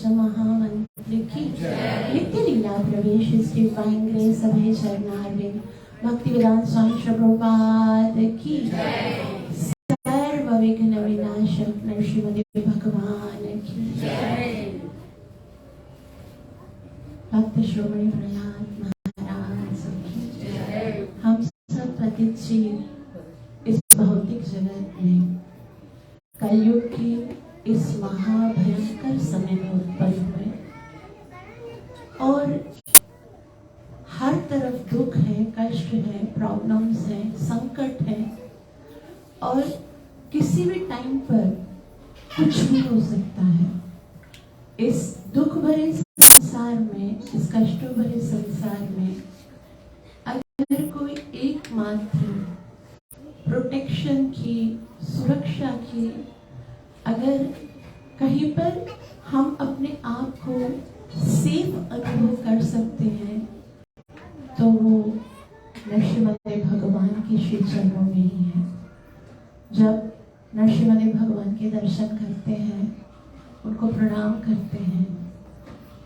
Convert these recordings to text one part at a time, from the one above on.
महामंत्र की नित्य लीला प्रवेश डिवाइन ग्रेस अभय चरणारविंद भक्ति वेदांत स्वामी प्रभुपाद की सर्व विघ्न विनाशक नरसिंहदेव भगवान की भक्त श्रोमणी प्रहलाद महाराज की हम सब पतितशील इस भौतिक जगत में कलयुग की इस महाभयंकर समय में उत्पन्न हुए और हर तरफ दुख है, कष्ट है, प्रॉब्लम्स है, संकट है और किसी भी टाइम पर कुछ भी हो सकता है। इस दुख भरे संसार में, इस कष्टों भरे संसार में अगर कोई एकमात्र प्रोटेक्शन की, सुरक्षा की, अगर कहीं पर हम अपने आप को सेफ अनुभव कर सकते हैं तो वो नरसिंहदेव भगवान के श्री चरणों में ही है। जब नरसिंहदेव भगवान के दर्शन करते हैं, उनको प्रणाम करते हैं,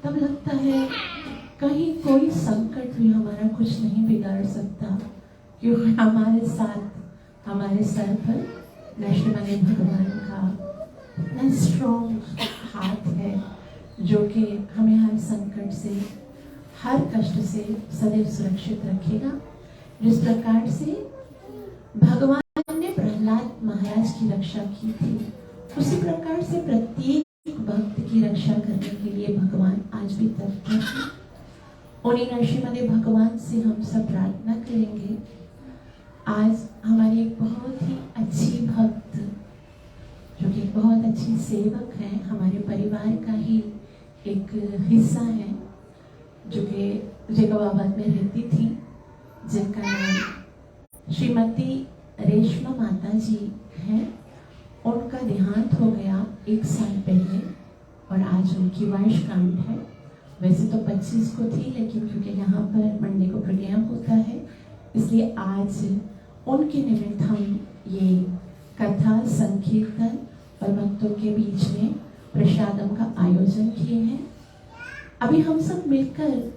तब लगता है कहीं कोई संकट भी हमारा कुछ नहीं बिगाड़ सकता, क्योंकि हमारे साथ हमारे सर पर नरसिंहदेव भगवान का इतना स्ट्रॉन्ग हाथ है जो कि हमें हर संकट से, हर कष्ट से सदैव सुरक्षित रखेगा। जिस प्रकार से भगवान ने प्रहलाद महाराज की रक्षा की थी, उसी प्रकार से प्रत्येक भक्त की रक्षा करने के लिए भगवान आज भी तत्पर है। उन्हीं नरसिंहदेव भगवान से हम सब प्रार्थना करेंगे। आज हमारी एक बहुत ही अच्छी भक्त जो कि बहुत अच्छी सेवक है, हमारे परिवार का ही एक हिस्सा है, जो कि जैकबाबाद में रहती थी, जिनका नाम श्रीमती रेशमा माता जी है। उनका देहांत हो गया 1 साल पहले और आज उनकी वर्षगांठ है। वैसे तो 25 को थी, लेकिन क्योंकि यहाँ पर मंडे को प्रोग्राम होता है, इसलिए आज उनके निमित्त हम ये कथा, संकीर्तन और भक्तों के बीच में प्रसादम का आयोजन किए हैं। अभी हम सब मिलकर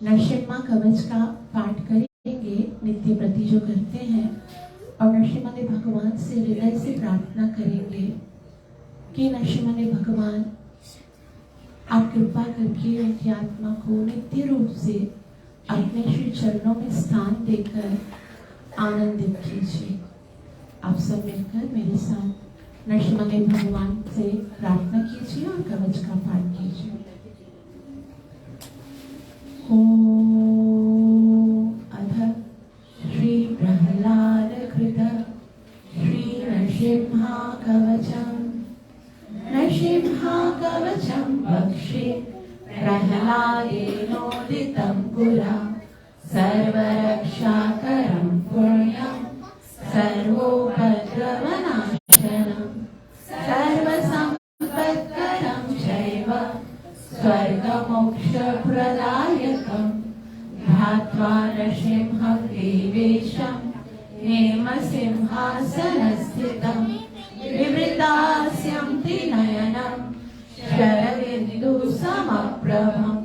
नरसिम्हा कवच का पाठ करेंगे, नित्य प्रति जो करते हैं, और नरसिम्हादेव भगवान से हृदय से प्रार्थना करेंगे कि नरसिम्हादेव भगवान आप कृपा करके उनकी आत्मा को नित्य रूप से अपने श्री चरणों में स्थान देकर आनंदित कीजिए। आप सब मिलकर मेरे साथ नरसिम्हादेव भगवान से प्रार्थना कीजिए और कवच का पाठ कीजिए। ओम अथ श्री प्रहलाद कृत श्री नरसिम्हा कवचम वक्षे प्रहलादेनोदितं पुरा सर्वरक्षाकरं पुण्यं सर्वोपद्रवनाशनं सर्वसम्पत्करं चैव स्वर्गमोक्षप्रदायकं ध्यात्वा नरसिंहं देवेशं हेमसिंहासनस्थितं विवृतास्यं त्रिनयनं शरदिन्दुसमप्रभं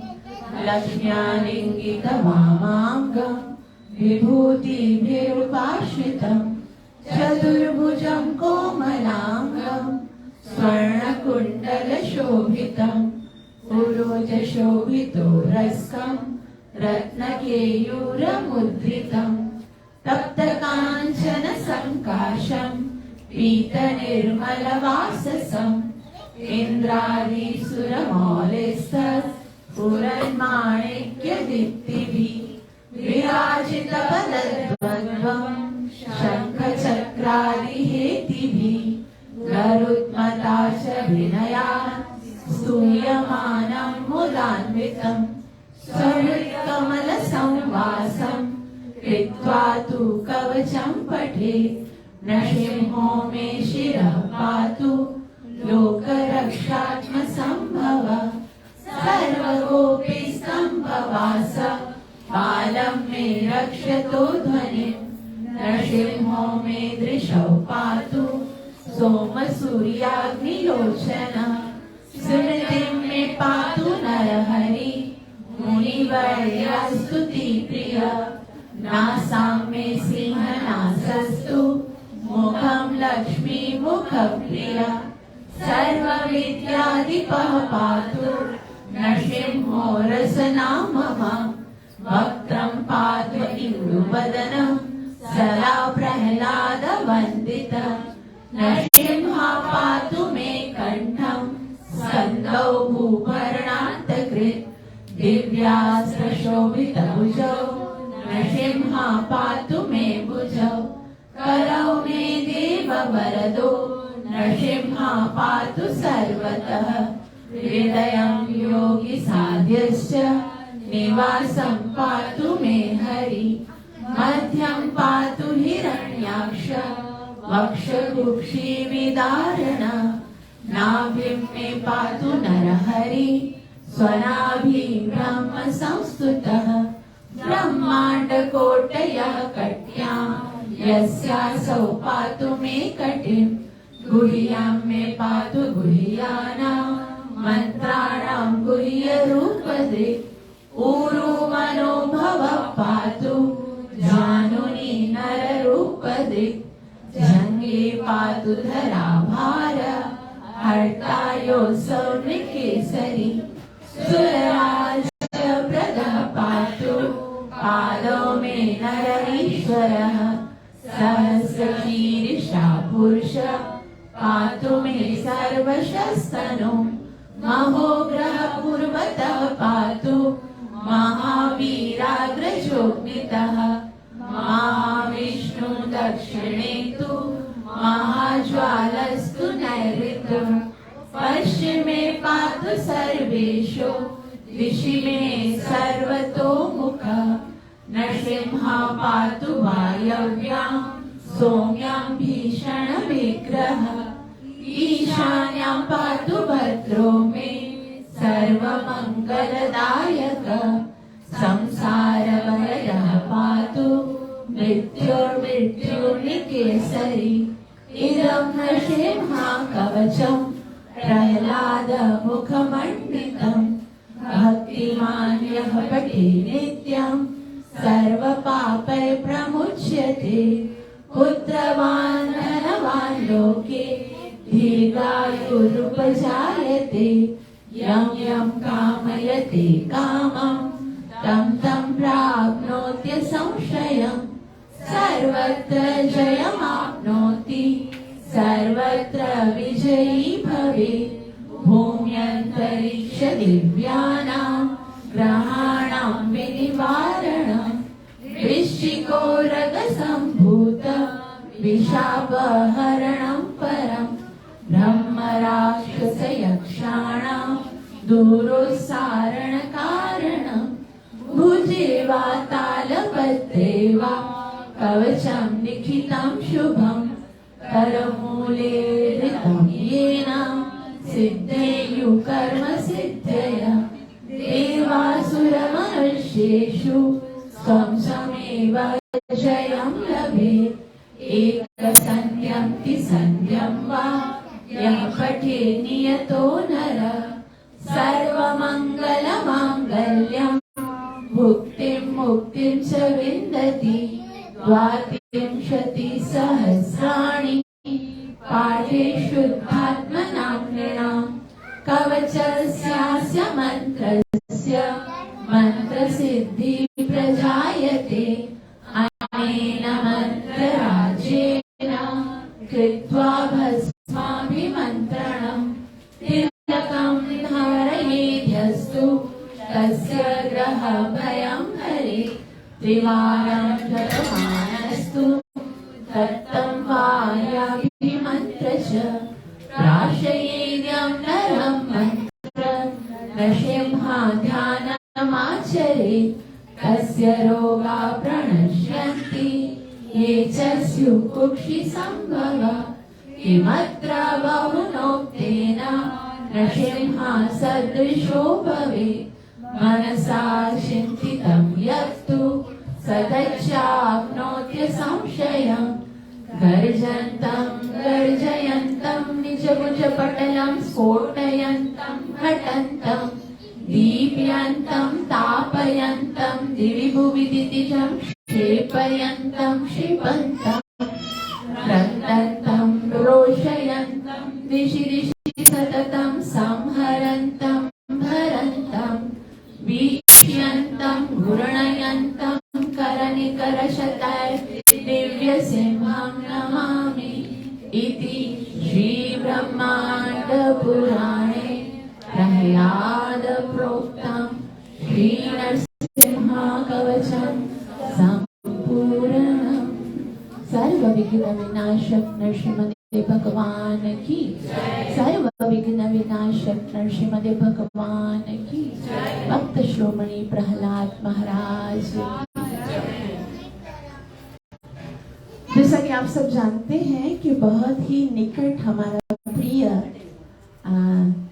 लक्ष्म्यालिङ्गितवामाङ्गं विभूतिभिरुपाश्रितं चतुर्भुजं कोमलाङ्गं स्वर्णकुण्डलशोभितं पुरोजशोभितोरस्कं रत्नकेयूरमुद्रितं तप्तकाञ्चनसङ्काशं पीतनिर्मलवाससं इन्द्रादिसुरमौलिस्तस्फुरन्माणिक्यदीप्तिभिः विराजितपदद्वन्द्वं शङ्खचक्रादिहेतिभिः गरुत्मता च विनया स्तूयमानं मुदान्वितं सहृत्कमलसंवासं कृत्वा तु कवचं पठे नरसिंहो मे शिरः पातु लोकरक्षात्मसंभव सर्वगोपीस्तम्भवास बालं मे रक्षतो ध्वनिं नरसिंहो मे दृशौ पातु सोमसूर्याग्निलोचन सुमतिं मे में पातु नरहरि मुनिवर्यस्तुति प्रिय नासां मे सिंहनासस्तु मुखं लक्ष्मी मुखप्रिय सर्वविद्याधिपः पातु नृसिंहो रसनामः वक्त्रं पातु इन्दुवदनं सदा प्रह्लादवन्दितं नृसिंहः पातु मे कण्ठं स्कन्दौ भूपर्णान्तकृत् दिव्यास्त्रशोभितभुजौ नृसिंहः पातु मे भुजौ करौ मे देववरदो नृसिंहः पातु सर्वतः हृदयं योगिसाध्यश्च निवासं पातु मे हरि मध्यं पातु हिरण्याक्ष वक्षकुक्षिविदारण नाभिं मे पातु नरहरि स्वनाभि ब्रह्म संस्तुतः ब्रह्माण्डकोटयः कट्यां यस्यासौ पातु मे कटिं गुह्यां मे पातु गुह्यानां मन्त्राणां गुह्यरूपदृक् ऊरु मनोभवः पातु जानुनि नररूपदृक् जङ्गे पातु धराभार हर्तायोऽसौ नृकेसरी सुरराजप्रदः पातु पादौ मे नरईश्वरः सहस्रशीर्षा पुरुष पातु मे सर्वशस्तनु महोग्रह पूर्वतः पातु महावीराग्रजोग्नितः महाविष्णु दक्षिणे तु महाज्वालस्तु नैऋत्यं पश्चिमे पातु सर्वेषु दिशि मे सर्वतोमुखः नृसिंहः पातु वायव्यां सौम्यां भीषणविग्रहः ईशान्यां पातु भद्रो मे सर्वमङ्गलदायकः संसारवरदः पातु मृत्युर्मृत्युर्निकेसरी इदं नृसिंहः कवचं प्रह्लादमुखमण्डितं भक्तिमान् यः पठे नित्यं सर्वपापैः प्रमुच्यते पुत्रवान् धनवान् लोके दीर्घायुरुपजायते यं यं कामयते कामं तं तं प्राप्नोत्य संशयम् सर्वत्र जयमाप्नोति सर्वत्र विजयी भवेत् भूम्यन्तरिक्ष दिव्यानां ग्रहाणां विनिवारणं वृश्चिको रगसम्भूत विशापहरणं परं ब्रह्मराक्षसयक्षाणां दूरोत्सारणकारणं भुजे वा तालपत्रे वा कवचं लिखितं शुभं करमूले धृतं येन सिद्धेयु कर्म सिद्धयः देवासुरमनुष्येषु स्वं समेव जयं लभेत् एकसन्ध्यं त्रिसन्ध्यं वा यः पठे नियतो नरः सर्वमङ्गलमाङ्गल्यं भुक्तिं मुक्तिं च विन्दति 32 पाठे शुद्धात्मनां नृणां कवचस्यास्य मन्त्रस्य मन्त्रसिद्धिः प्रजायते अनेन मन्त्रराजेन कृत्वा भस्माभिमन्त्रणं तिलकं धारयेद्यस्तु तस्य ग्रहभयं हरेत् त्रिवारं जपमानस्तु तत्तं वायाभिमन्त्र च प्राशयेद्यं नरं मन्त्र नृसिंहाध्यानमाचरेत् तस्य रोगा प्रणश्यन्ति ये च स्युः कुक्षिसम्भवा किमत्र बहुनोक्तेन नृसिंहः सदृशो भवेत् मनसा चिन्तितं यत्तु सदच्चाप्नोत्य संशयं गर्जन्तं गर्जयन्तं निजभुजपटलं स्फोटयन्तं घटन्तं दीप्यन्तं तापयन्तं दिवि भुवि दितिजं क्षेपयन्तं क्षिपन्तं क्रन्दन्तं रोषयन्तं दिशि दिशि सततं संहरन्तं भरन्तं वीक्ष्यन्तं घूर्णयन्तं करनिकरशतैः दिव्यसिंहं नमामि इति श्रीब्रह्माण्डपुराणे प्रह्लादप्रोक्तं श्रीनरसिंहकवचं सम्पूर्णम्। सर्व विघ्न विनाशक नरसिंह भगवान की, सर्व विघ्न विनाशक नरसिंह भगवान की, भक्त श्रोमणी प्रहलाद महाराज। जैसा कि आप सब जानते हैं कि बहुत ही निकट हमारा प्रिय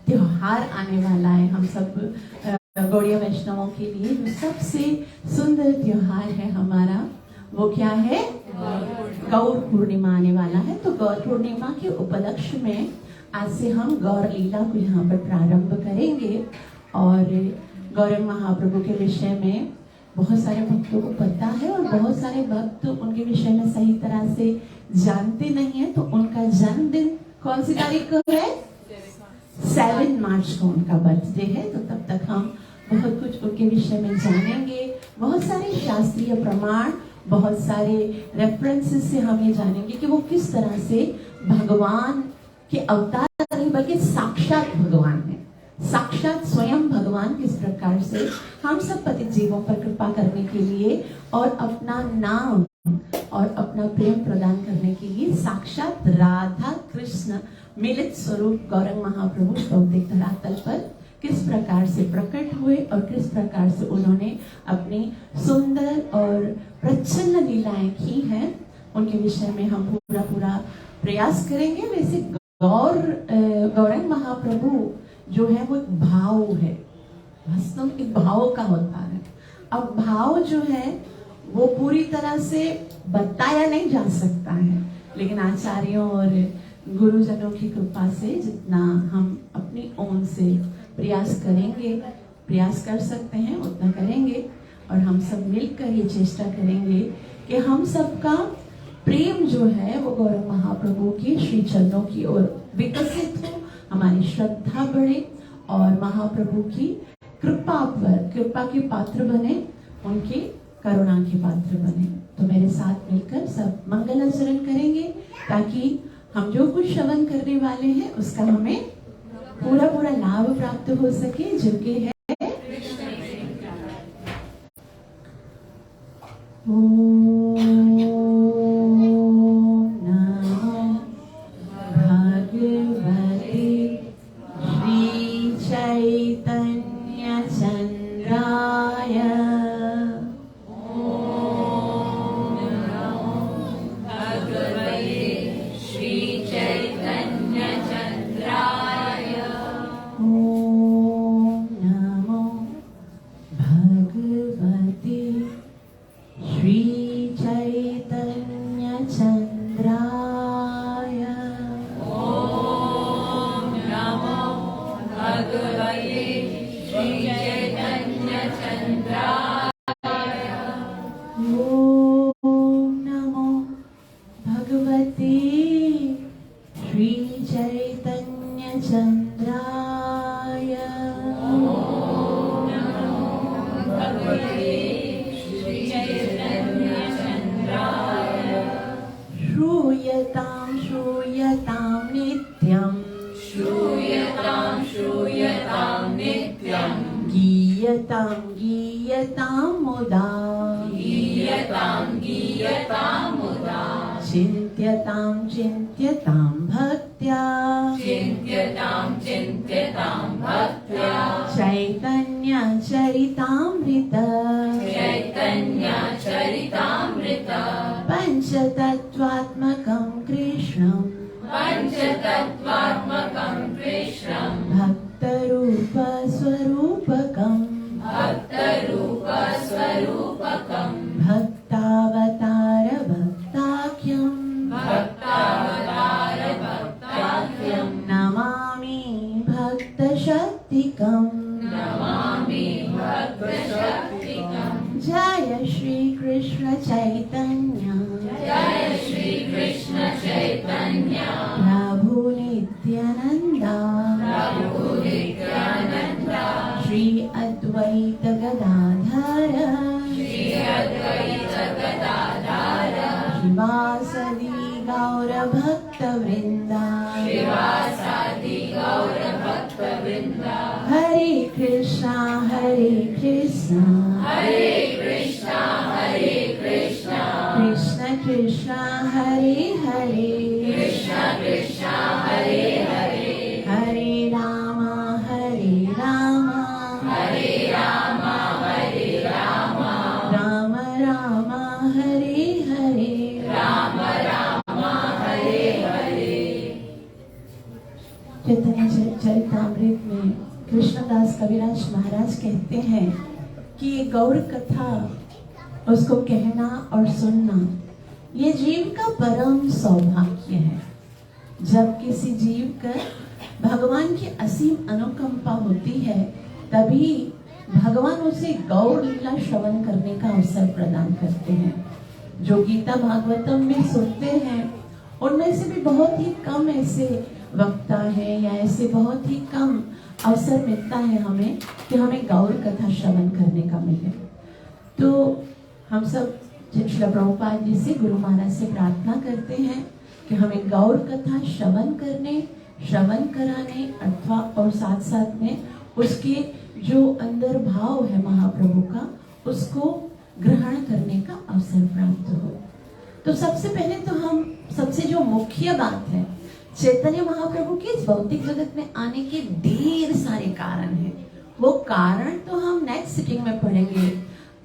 त्योहार आने वाला है। हम सब गौड़िया वैष्णवों के लिए जो सबसे सुंदर त्योहार है हमारा, वो क्या है? गौर पूर्णिमा आने वाला है। तो गौर पूर्णिमा के उपलक्ष्य में आज से हम गौर लीला को यहाँ पर प्रारंभ करेंगे। और गौरंग महाप्रभु के विषय में बहुत सारे भक्तों को पता है और बहुत सारे भक्त उनके विषय में सही तरह से जानते नहीं है। तो उनका जन्मदिन कौन सी तारीख को है? 7 मार्च को उनका बर्थडे है। तो तब तक हम बहुत कुछ उनके विषय में जानेंगे। बहुत सारे शास्त्रीय प्रमाण, बहुत सारे रेफरेंसेस से हम ये जानेंगे कि वो किस तरह से भगवान के अवतार नहीं बल्कि साक्षात भगवान है। साक्षात स्वयं भगवान किस प्रकार से हम सब पतित जीवों पर कृपा करने के लिए और अपना नाम और अपना प्रेम प्रदान करने के लिए साक्षात राधा कृष्ण मिलित स्वरूप गौरंग महाप्रभु भौतिक धरातल पर किस प्रकार से प्रकट हुए और किस प्रकार से उन्होंने अपनी सुंदर और प्रच्छन्न लीलाएं की हैं, उनके विषय में हम पूरा प्रयास करेंगे। वैसे गौरंग महाप्रभु जो है वो एक भाव है, वास्तव एक भाव का होता है। अब भाव जो है वो पूरी तरह से बताया नहीं जा सकता है, लेकिन आचार्यों और गुरुजनों की कृपा से जितना हम अपनी ओर से प्रयास करेंगे, प्रयास कर सकते हैं उतना करेंगे। और हम सब मिलकर ये चेष्टा करेंगे कि हम सबका प्रेम जो है वो गौरंग महाप्रभु के श्री चरणों की ओर विकसित हो, हमारी श्रद्धा बढ़े और महाप्रभु की कृपा के पात्र बने, उनके करुणा के पात्र बने। तो मेरे साथ मिलकर सब मंगल आचरण करेंगे ताकि हम जो कुछ श्रवण करने वाले हैं उसका हमें पूरा लाभ प्राप्त हो सके, जो कि है गीयतां मुदा चिन्त्यतां भक्त्या चैतन्यचरितामृत पंचतत्त्वात्मकं कृष्णं भक्तरूपस्वरूपकं भक्तावतार भक्ताख्यं श्री कृष्ण चैतन्य जय श्री कृष्ण चैतन्य प्रभु नित्यानंदा प्रभु नित्यानंद श्री अद्वैत गदाधर श्री अद्वैत गदाधर श्रीवासदि गौर भक्त वृंदा श्रीवासादि गौर भक्त वृंदा हरे कृष्णा कृष्ण कृष्ण कृष्ण हरे हरे कृष्ण कृष्ण हरे हरे हरे राम हरे राम राम राम हरे हरे राम राम हरे हरे चैतन्य चरितामृत में कृष्णदास कविराज महाराज कहते हैं कि ये गौर कथा उसको कहना और सुनना ये जीव का परम सौभाग्य है। जब किसी जीव का भगवान की असीम अनुकंपा होती है तभी भगवान उसे गौर लीला श्रवण करने का अवसर प्रदान करते हैं। जो गीता भागवतम में सुनते हैं उनमें से भी बहुत ही कम ऐसे वक्ता है या ऐसे बहुत ही कम अवसर मिलता है हमें कि हमें गौर कथा श्रवण करने का मिले। तो हम सब श्रील प्रभुपाद जी से, गुरु महाराज से प्रार्थना करते हैं कि हमें गौर कथा श्रवण कराने अथवा और साथ साथ में उसके जो अंदर भाव है महाप्रभु का उसको ग्रहण करने का अवसर प्राप्त हो। तो सबसे पहले तो हम सबसे जो मुख्य बात है, चैतन्य महाप्रभु के इस भौतिक जगत में आने के ढेर सारे कारण हैं। वो कारण तो हम नेक्स्ट सिटिंग में पढ़ेंगे।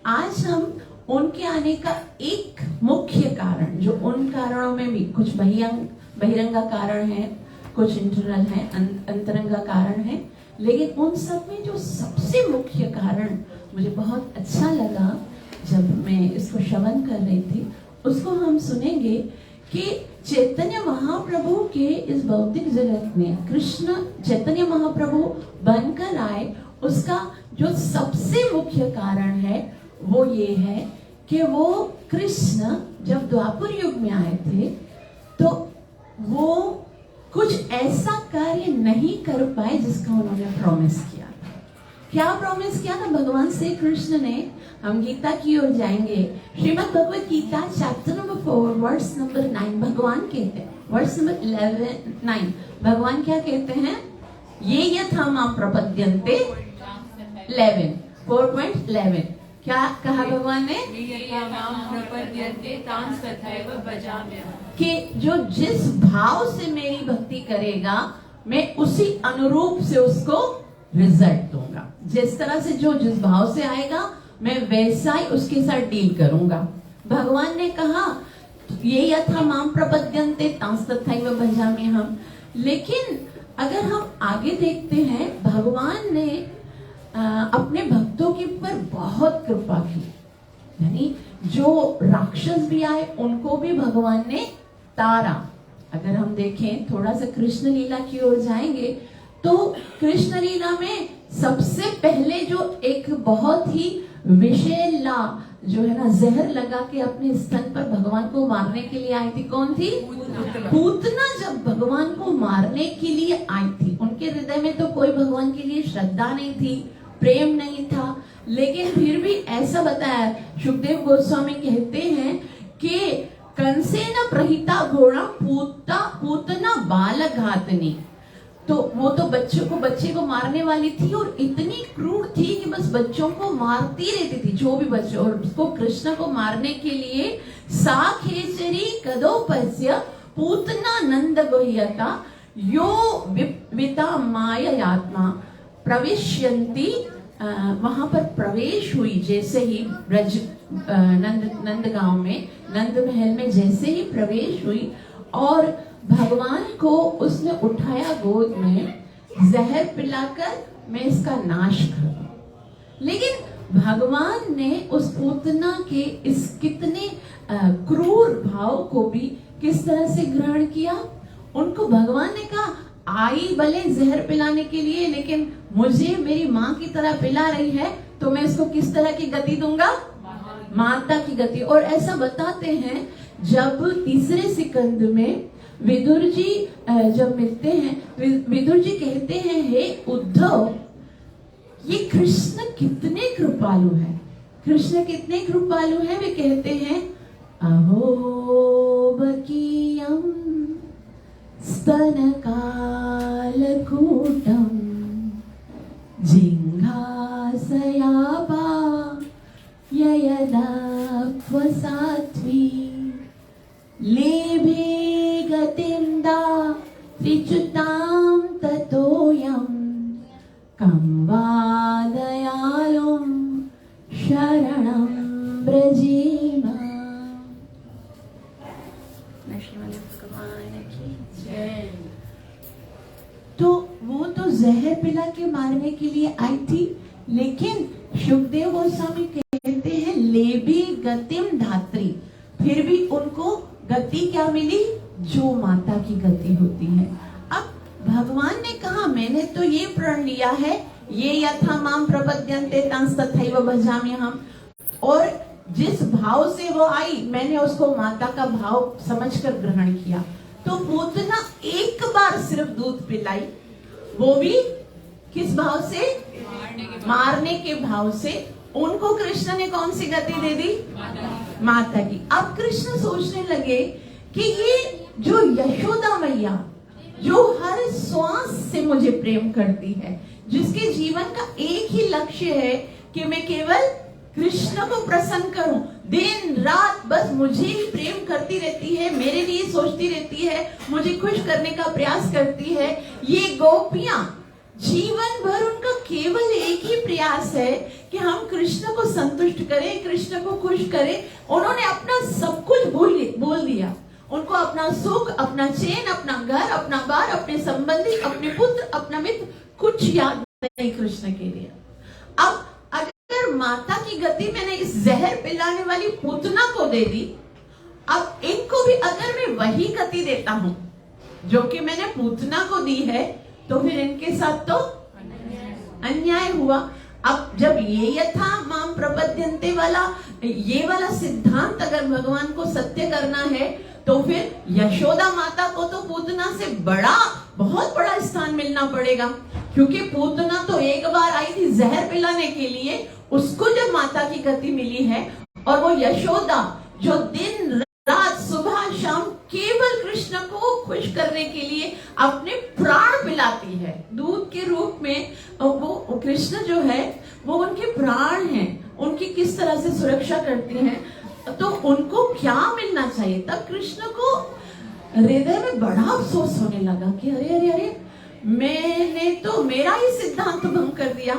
आज हम उनके आने का एक मुख्य कारण, जो उन कारणों में भी कुछ बहिरंगा कारण है, कुछ इंटरनल है, अंतरंगा कारण है, लेकिन उन सब में जो सबसे मुख्य कारण मुझे बहुत अच्छा लगा जब मैं इसको श्रवण कर रही थी, उसको हम सुनेंगे कि चैतन्य महाप्रभु के इस भौतिक जगत में कृष्ण चैतन्य महाप्रभु बनकर आए, उसका जो सबसे मुख्य कारण है वो ये है कि वो कृष्ण जब द्वापर युग में आए थे तो वो कुछ ऐसा कार्य नहीं कर पाए जिसका उन्होंने प्रॉमिस किया था। क्या प्रॉमिस किया था भगवान श्री कृष्ण ने? हम गीता की ओर जाएंगे। Shrimad Bhagavad Gita chapter number 4 verse number 9 भगवान कहते हैं, वर्स नंबर 9 भगवान क्या कहते हैं? ये यथा मां प्रपद्यन्ते 4.11 क्या कहा भगवान ने? कि जो जिस भाव से मेरी भक्ति करेगा मैं उसी अनुरूप से उसको रिजल्ट दूंगा। जिस तरह से जो जिस भाव से आएगा मैं वैसा ही उसके साथ डील करूंगा। भगवान ने कहा ये यथा मां प्रपद्यन्ते तांस तथैव भजामि हम। लेकिन अगर हम आगे देखते हैं, भगवान ने अपने भक्तों के ऊपर बहुत कृपा की, यानी जो राक्षस भी आए उनको भी भगवान ने तारा। अगर हम देखें थोड़ा सा कृष्ण लीला की ओर जाएंगे तो कृष्ण लीला में सबसे पहले जो एक बहुत ही विषैला जो है ना जहर लगा के अपने स्तन पर भगवान को मारने के लिए आई थी, कौन थी? पूतना। जब भगवान को मारने के लिए आई थी, उनके हृदय में तो कोई भगवान के लिए श्रद्धा नहीं थी, प्रेम नहीं था, लेकिन फिर भी ऐसा बताया। सुखदेव गोस्वामी कहते हैं कि कंसेन प्रहिता घोड़ा पूतना बाल घातनी। तो वो तो बच्चे को मारने वाली थी और इतनी क्रूर थी कि बस बच्चों को मारती रहती थी, जो भी बच्चे। और उसको कृष्ण को मारने के लिए साखेचरी कदोपस्य पूतना नंद गोह्यता यो विता मायात्मा प्रविश्यन्ति। वहां पर प्रवेश हुई जैसे ही ब्रज नंद गांव में, नंद महल में जैसे ही प्रवेश हुई और भगवान को उसने उठाया गोद में, जहर पिलाकर मैं इसका नाश कर दूं। लेकिन भगवान ने उस पूतना के इस कितने क्रूर भाव को भी किस तरह से ग्रहण किया। उनको भगवान ने कहा आई भले जहर पिलाने के लिए, लेकिन मुझे मेरी माँ की तरह पिला रही है तो मैं इसको किस तरह की गति दूंगा? माता की गति। और ऐसा बताते हैं जब तीसरे सिकंद में विदुर जी जब मिलते हैं, विदुर जी कहते हैं, हे उद्धव, ये कृष्ण कितने कृपालु है, कृष्ण कितने कृपालु हैं। वे कहते हैं, अहो बकीयम स्तनकालकूटम जिंघासयापा ययदाप्वसात्वी लेभे गतिं दा त्रिच्युतां ततोऽयं कं वा दयालुं शरणं व्रजेम। भगवान की जय। तो वो तो जहर पिला के मारने के लिए आई थी, लेकिन शुकदेव गोस्वामी कहते हैं लेबी गतिम धात्री, फिर भी उनको गति क्या मिली, जो माता की गति होती है। अब भगवान ने कहा, मैंने तो ये प्रण लिया है, ये यथा माम प्रपद्यन्ते तंस्तथैव भजाम्यहम्, और जिस भाव से वो आई मैंने उसको माता का भाव समझकर ग्रहण किया। तो पूतना एक बार सिर्फ दूध पिलाई, वो भी किस भाव से, मारने के भाव से। उनको कृष्ण ने कौन सी गति दे दी, माता की। अब कृष्ण सोचने लगे कि ये जो यशोदा मैया, जो हर श्वास से मुझे प्रेम करती है, जिसके जीवन का एक ही लक्ष्य है कि मैं केवल कृष्ण को प्रसन्न करूं, दिन रात बस मुझे ही प्रेम करती रहती है, मेरे लिए सोचती रहती है, मुझे खुश करने का प्रयास करती है। ये गोपियां जीवन भर उनका केवल एक ही प्रयास है कि हम कृष्ण को संतुष्ट करें, कृष्ण को खुश करें। उन्होंने अपना सब कुछ बोल दिया। उनको अपना सुख, अपना चैन, अपना घर, अपना बार, अपने संबंधी, अपने पुत्र, अपना मित्र, कुछ याद नहीं कृष्ण के लिए। अब अगर माता की गति मैंने इस जहर पिलाने वाली पूतना को दे दी, अब इनको भी अगर मैं वही गति देता हूं जो कि मैंने पूतना को दी है, तो फिर इनके साथ तो अन्याय हुआ। अब जब ये यथा माम प्रपद्यन्ते वाला, ये वाला सिद्धांत अगर भगवान को सत्य करना है, तो फिर यशोदा माता को तो पूतना से बहुत बड़ा स्थान मिलना पड़ेगा, क्योंकि पूतना तो एक बार आई थी जहर पिलाने के लिए, उसको जब माता की गति मिली है, और वो यशोदा जो दिन रात सुबह शाम केवल कृष्ण को खुश करने के लिए अपने प्राण पिलाती है दूध के रूप में, वो कृष्ण जो है वो उनके प्राण हैं, उनकी किस तरह से सुरक्षा करती हैं, तो उनको क्या मिलना चाहिए। तब कृष्ण को हृदय में बड़ा अफसोस होने लगा कि अरे अरे अरे, मैंने तो मेरा ही सिद्धांत भंग कर दिया।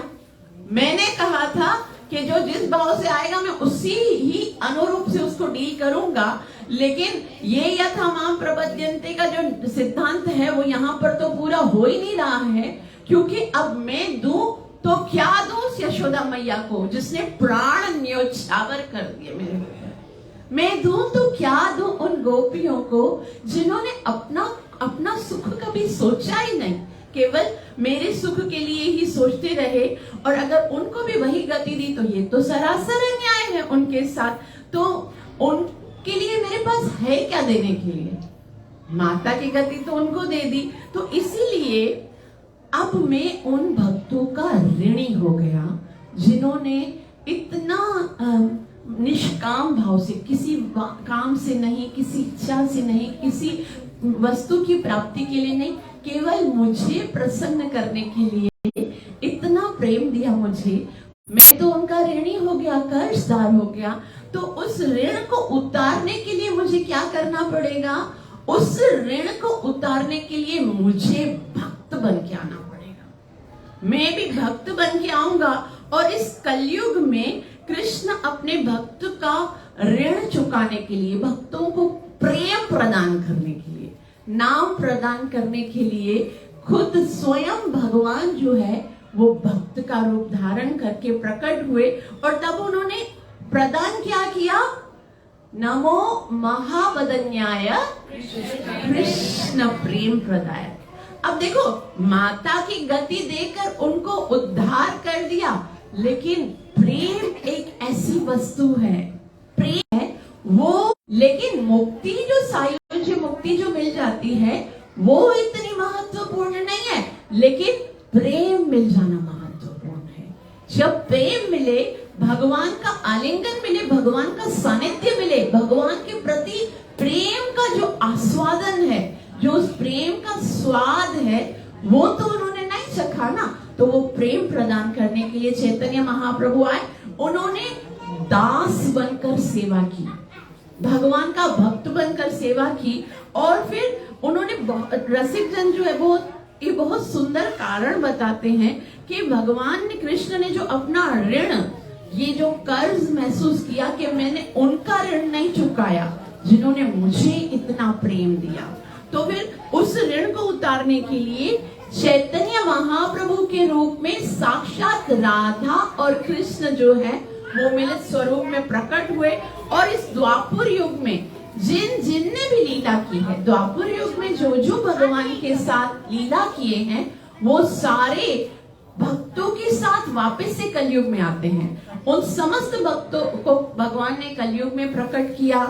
मैंने कहा था कि जो जिस भाव से आएगा मैं उसी ही अनुरूप से उसको डील करूंगा, लेकिन ये यथा माम प्रपद्यन्ते का जो सिद्धांत है वो यहाँ पर तो पूरा हो ही नहीं रहा है, क्योंकि अब मैं दूं तो क्या दूं उस यशोदा मैया को जिसने प्राण न्योछावर कर दिए मेरे ऊपर। मैं दूं तो क्या दूं उन गोपियों को जिन्होंने अपना सुख कभी सोचा ही नहीं, केवल मेरे सुख के लिए ही सोचते रहे। और अगर उनको भी वही गति दी तो ये तो सरासर अन्याय है उनके साथ। तो उनके लिए मेरे पास है क्या देने के लिए, माता की गति तो उनको दे दी। तो इसीलिए अब मैं उन भक्तों का ऋणी हो गया जिन्होंने इतना निष्काम भाव से, किसी काम से नहीं, किसी इच्छा से नहीं, किसी वस्तु की प्राप्ति के लिए नहीं, केवल मुझे प्रसन्न करने के लिए इतना प्रेम दिया मुझे। मैं तो उनका ऋणी हो गया, कर्जदार हो गया। तो उस ऋण को उतारने के लिए मुझे क्या करना पड़ेगा, उस ऋण को उतारने के लिए मुझे भक्त बन के आना पड़ेगा। मैं भी भक्त बन के आऊंगा, और इस कलयुग में कृष्ण अपने भक्त का ऋण चुकाने के लिए, भक्तों को प्रेम प्रदान करने के लिए, नाम प्रदान करने के लिए खुद स्वयं भगवान जो है वो भक्त का रूप धारण करके प्रकट हुए। और तब उन्होंने प्रदान क्या किया, नमो महावदन्याय कृष्ण प्रेम प्रदाय। अब देखो, माता की गति देकर उनको उद्धार कर दिया, लेकिन प्रेम एक ऐसी वस्तु है प्रेम है वो, लेकिन मुक्ति जो सायुज्य मुक्ति जो मिल जाती है वो इतनी महत्वपूर्ण नहीं है, लेकिन प्रेम मिल जाना महत्वपूर्ण है। जब प्रेम मिले, भगवान का आलिंगन मिले, भगवान का सानिध्य मिले, भगवान के प्रति प्रेम का जो आस्वादन है, जो उस प्रेम का स्वाद है, वो तो उन्होंने नहीं चखा ना। तो वो प्रेम प्रदान करने के लिए चैतन्य महाप्रभु आए। उन्होंने दास बनकर सेवा की, भगवान का भक्त बनकर सेवा की। और फिर उन्होंने रसिक जन जो है ये बहुत सुंदर कारण बताते हैं कि भगवान ने, कृष्ण ने जो अपना ऋण, ये जो कर्ज महसूस किया कि मैंने उनका ऋण नहीं चुकाया जिन्होंने मुझे इतना प्रेम दिया, तो फिर उस ऋण को उतारने के लिए चैतन्य महाप्रभु के रूप में साक्षात राधा और कृष्ण जो है वो मिलित स्वरूप में प्रकट हुए। और इस द्वापर युग में जिनने भी लीला की है, द्वापर युग में जो भगवान के साथ लीला किए हैं, वो सारे भक्तों के साथ वापस से कलयुग में आते हैं। उन समस्त भक्तों को भगवान ने कलयुग में प्रकट किया।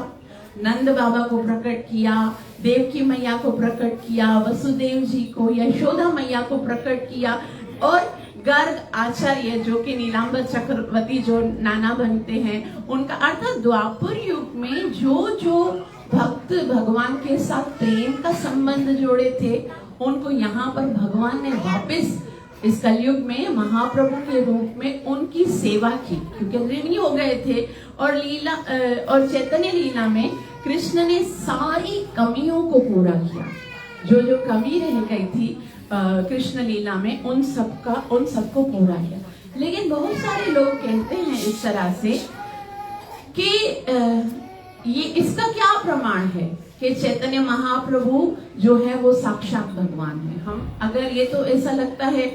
नंद बाबा को प्रकट किया, देवकी मैया को प्रकट किया, वसुदेव जी को, यशोदा मैया को प्रकट किया, और गर्ग आचार्य जो कि नीलांबर चक्रवर्ती जो नाना बनते हैं उनका, अर्थात द्वापर युग में जो भक्त भगवान के साथ प्रेम का संबंध जोड़े थे, उनको यहाँ पर भगवान ने वापस इस कलयुग में महाप्रभु के रूप में उनकी सेवा की, क्योंकि ऋणी हो गए थे। और लीला और चैतन्य लीला में कृष्ण ने सारी कमियों को पूरा किया, जो कमी रह गई थी कृष्ण लीला में, उन सबको पूरा किया। लेकिन बहुत सारे लोग कहते हैं इस तरह से कि ये इसका क्या प्रमाण है कि चैतन्य महाप्रभु जो है वो साक्षात भगवान है। हम अगर ये तो ऐसा लगता है,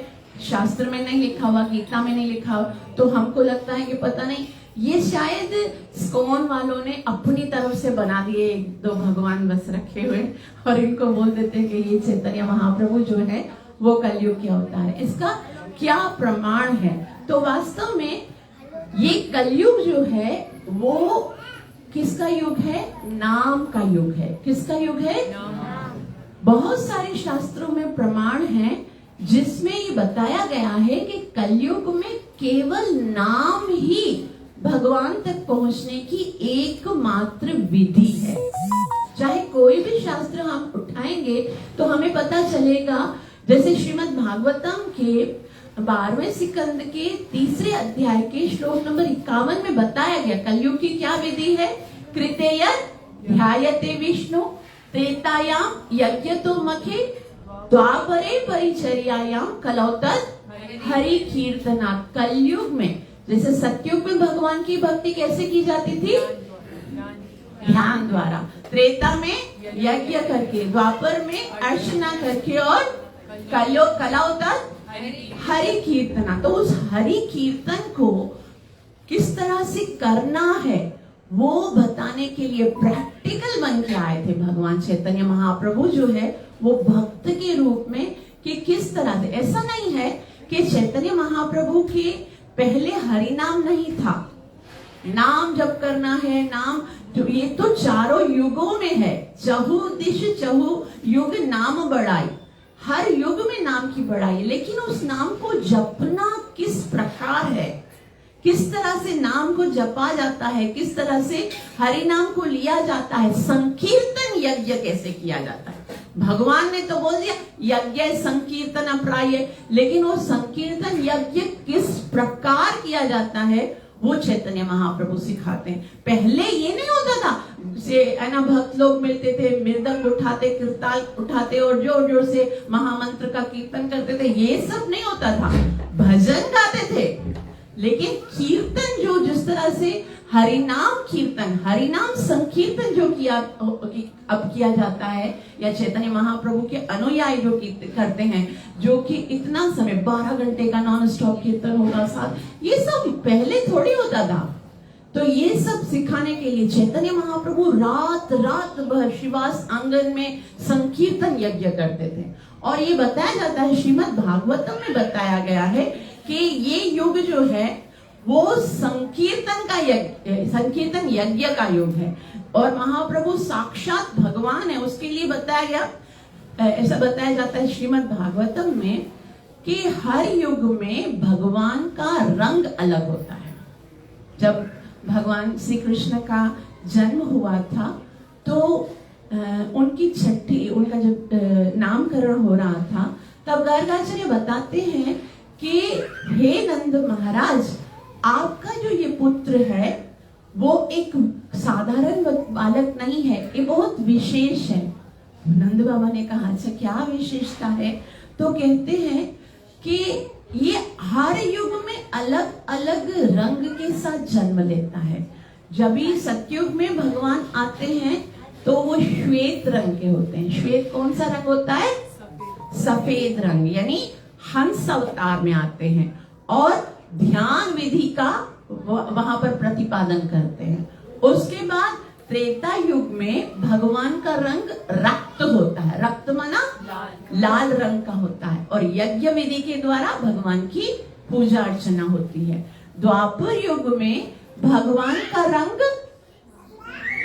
शास्त्र में नहीं लिखा हुआ, गीता में नहीं लिखा हुआ, तो हमको लगता है कि पता नहीं, ये शायद स्कोन वालों ने अपनी तरफ से बना दिए एक दो भगवान बस रखे हुए, और इनको बोल देते हैं कि ये चैतन्य महाप्रभु जो है वो कलयुग के अवतार है। इसका क्या प्रमाण है? तो वास्तव में ये कलयुग जो है वो किसका युग है? नाम का युग है। किसका युग है? बहुत सारे शास्त्रों में प्रमाण है जिसमें ये बताया गया है कि कलयुग में केवल नाम ही भगवान तक पहुंचने की एकमात्र विधि है। चाहे कोई भी शास्त्र हम उठाएंगे तो हमें पता चलेगा, जैसे श्रीमद् भागवतम के 12वें स्कंद के 3 अध्याय के श्लोक नंबर 51 में बताया गया कलयुग की क्या विधि है। कृतेय ध्यायते विष्णु, त्रेतायाम यज्ञतो मखे, द्वापरे परिचर्यायाम कलौतत हरि कीर्तनात्। कलयुग में, जैसे सतयुग में भगवान की भक्ति कैसे की जाती थी? ध्यान द्वारा। त्रेता में यज्ञ करके, द्वापर में अर्चना करके, और कलौतत हरि कीर्तना। तो उस हरि कीर्तन को किस तरह से करना है वो बताने के लिए प्रैक्टिकल बन के आए थे भगवान चैतन्य महाप्रभु जो है वो भक्त के रूप में, कि किस तरह से। ऐसा नहीं है कि चैतन्य महाप्रभु के पहले हरि नाम नहीं था, नाम जप करना है, नाम जो ये तो चारों युगों में है। चहु दिश चहु युग नाम बढ़ाई, हर युग में नाम की बढ़ाई, लेकिन उस नाम को जपना किस प्रकार है, किस तरह से नाम को जपा जाता है, किस तरह से हरि नाम को लिया जाता है, संकीर्तन यज्ञ कैसे किया जाता है। भगवान ने तो बोल दिया यज्ञ संकीर्तन प्राय, लेकिन वो संकीर्तन यज्ञ किस प्रकार किया जाता है वो चैतन्य महाप्रभु सिखाते हैं। पहले ये नहीं होता था, से है ना, भक्त लोग मिलते थे, मृदंग उठाते, कीर्ताल उठाते और जोर जोर से महामंत्र का कीर्तन करते थे। ये सब नहीं होता था, भजन गाते थे, लेकिन कीर्तन जो जिस तरह से हरिनाम कीर्तन, हरिनाम संकीर्तन जो अब किया जाता है, या चैतन्य महाप्रभु के अनुयायी जो करते हैं, जो कि इतना समय 12 घंटे का नॉन स्टॉप कीर्तन होगा साथ, ये सब पहले थोड़ी होता था। तो ये सब सिखाने के लिए चैतन्य महाप्रभु रात रात भर श्रीवास आंगन में संकीर्तन यज्ञ करते थे। और ये बताया जाता है, श्रीमद् भागवतम में बताया गया है कि ये युग जो है वो संकीर्तन यज्ञ का युग है। और महाप्रभु साक्षात भगवान है, उसके लिए बताया गया, ऐसा बताया जाता है श्रीमद् भागवतम में कि हर युग में भगवान का रंग अलग होता है। जब भगवान श्री कृष्ण का जन्म हुआ था तो उनका जब नामकरण हो रहा था, तब गर्गाचार्य बताते हैं कि हे नंद महाराज, आपका जो ये पुत्र है वो एक साधारण बालक नहीं है, ये बहुत विशेष है। नंद बाबा ने कहा अच्छा क्या विशेषता है? तो कहते हैं कि ये हर युग में अलग अलग रंग के साथ जन्म लेता है। जब भी सतयुग में भगवान आते हैं तो वो श्वेत रंग के होते हैं। श्वेत कौन सा रंग होता है? सफेद रंग, यानी हंस अवतार में आते हैं और ध्यान विधि का वहां पर प्रतिपादन करते हैं। उसके बाद त्रेता युग में भगवान का रंग रक्त होता है, रक्त माना लाल रंग का होता है, और यज्ञ विधि के द्वारा भगवान की पूजा अर्चना होती है। द्वापर युग में भगवान का रंग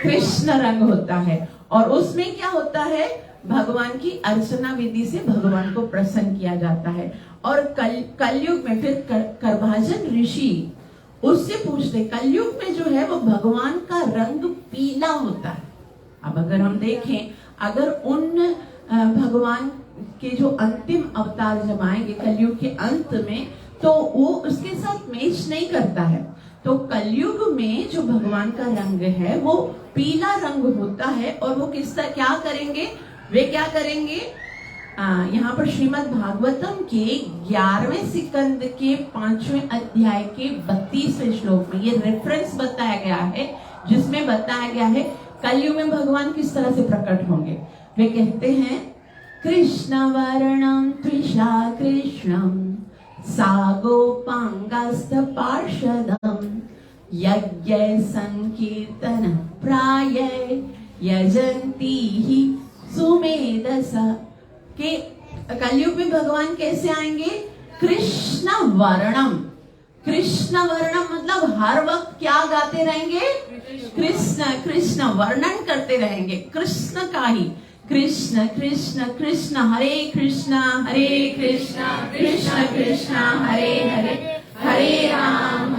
कृष्ण रंग होता है, और उसमें क्या होता है? भगवान की अर्चना विधि से भगवान को प्रसन्न किया जाता है। और कलयुग में फिर करभाजन ऋषि उससे पूछते, कलयुग में जो है वो भगवान का रंग पीला होता है। अब अगर हम देखें, अगर उन भगवान के जो अंतिम अवतार जब आएंगे कलयुग के अंत में, तो वो उसके साथ मैच नहीं करता है। तो कलयुग में जो भगवान का रंग है वो पीला रंग होता है, और वो किस तरह क्या करेंगे? वे क्या करेंगे? यहाँ पर श्रीमद् भागवतम के 11वें सिकंद के 5वें अध्याय के 32वें श्लोक में ये रेफरेंस बताया गया है, जिसमें बताया गया है कलयुग में भगवान किस तरह से प्रकट होंगे। वे कहते हैं कृष्ण वर्णम त्विषा कृष्णम सागोपांगस्थ पार्षदम यज्ञ संकीर्तन प्राय यजंती ही सुमेधसा। के कलयुग में भगवान कैसे आएंगे? कृष्ण वर्णम। कृष्ण वर्णम मतलब हर वक्त क्या गाते रहेंगे? कृष्ण कृष्ण वर्णन करते रहेंगे कृष्ण का ही। कृष्ण कृष्ण कृष्ण हरे कृष्ण कृष्ण कृष्ण हरे हरे, हरे राम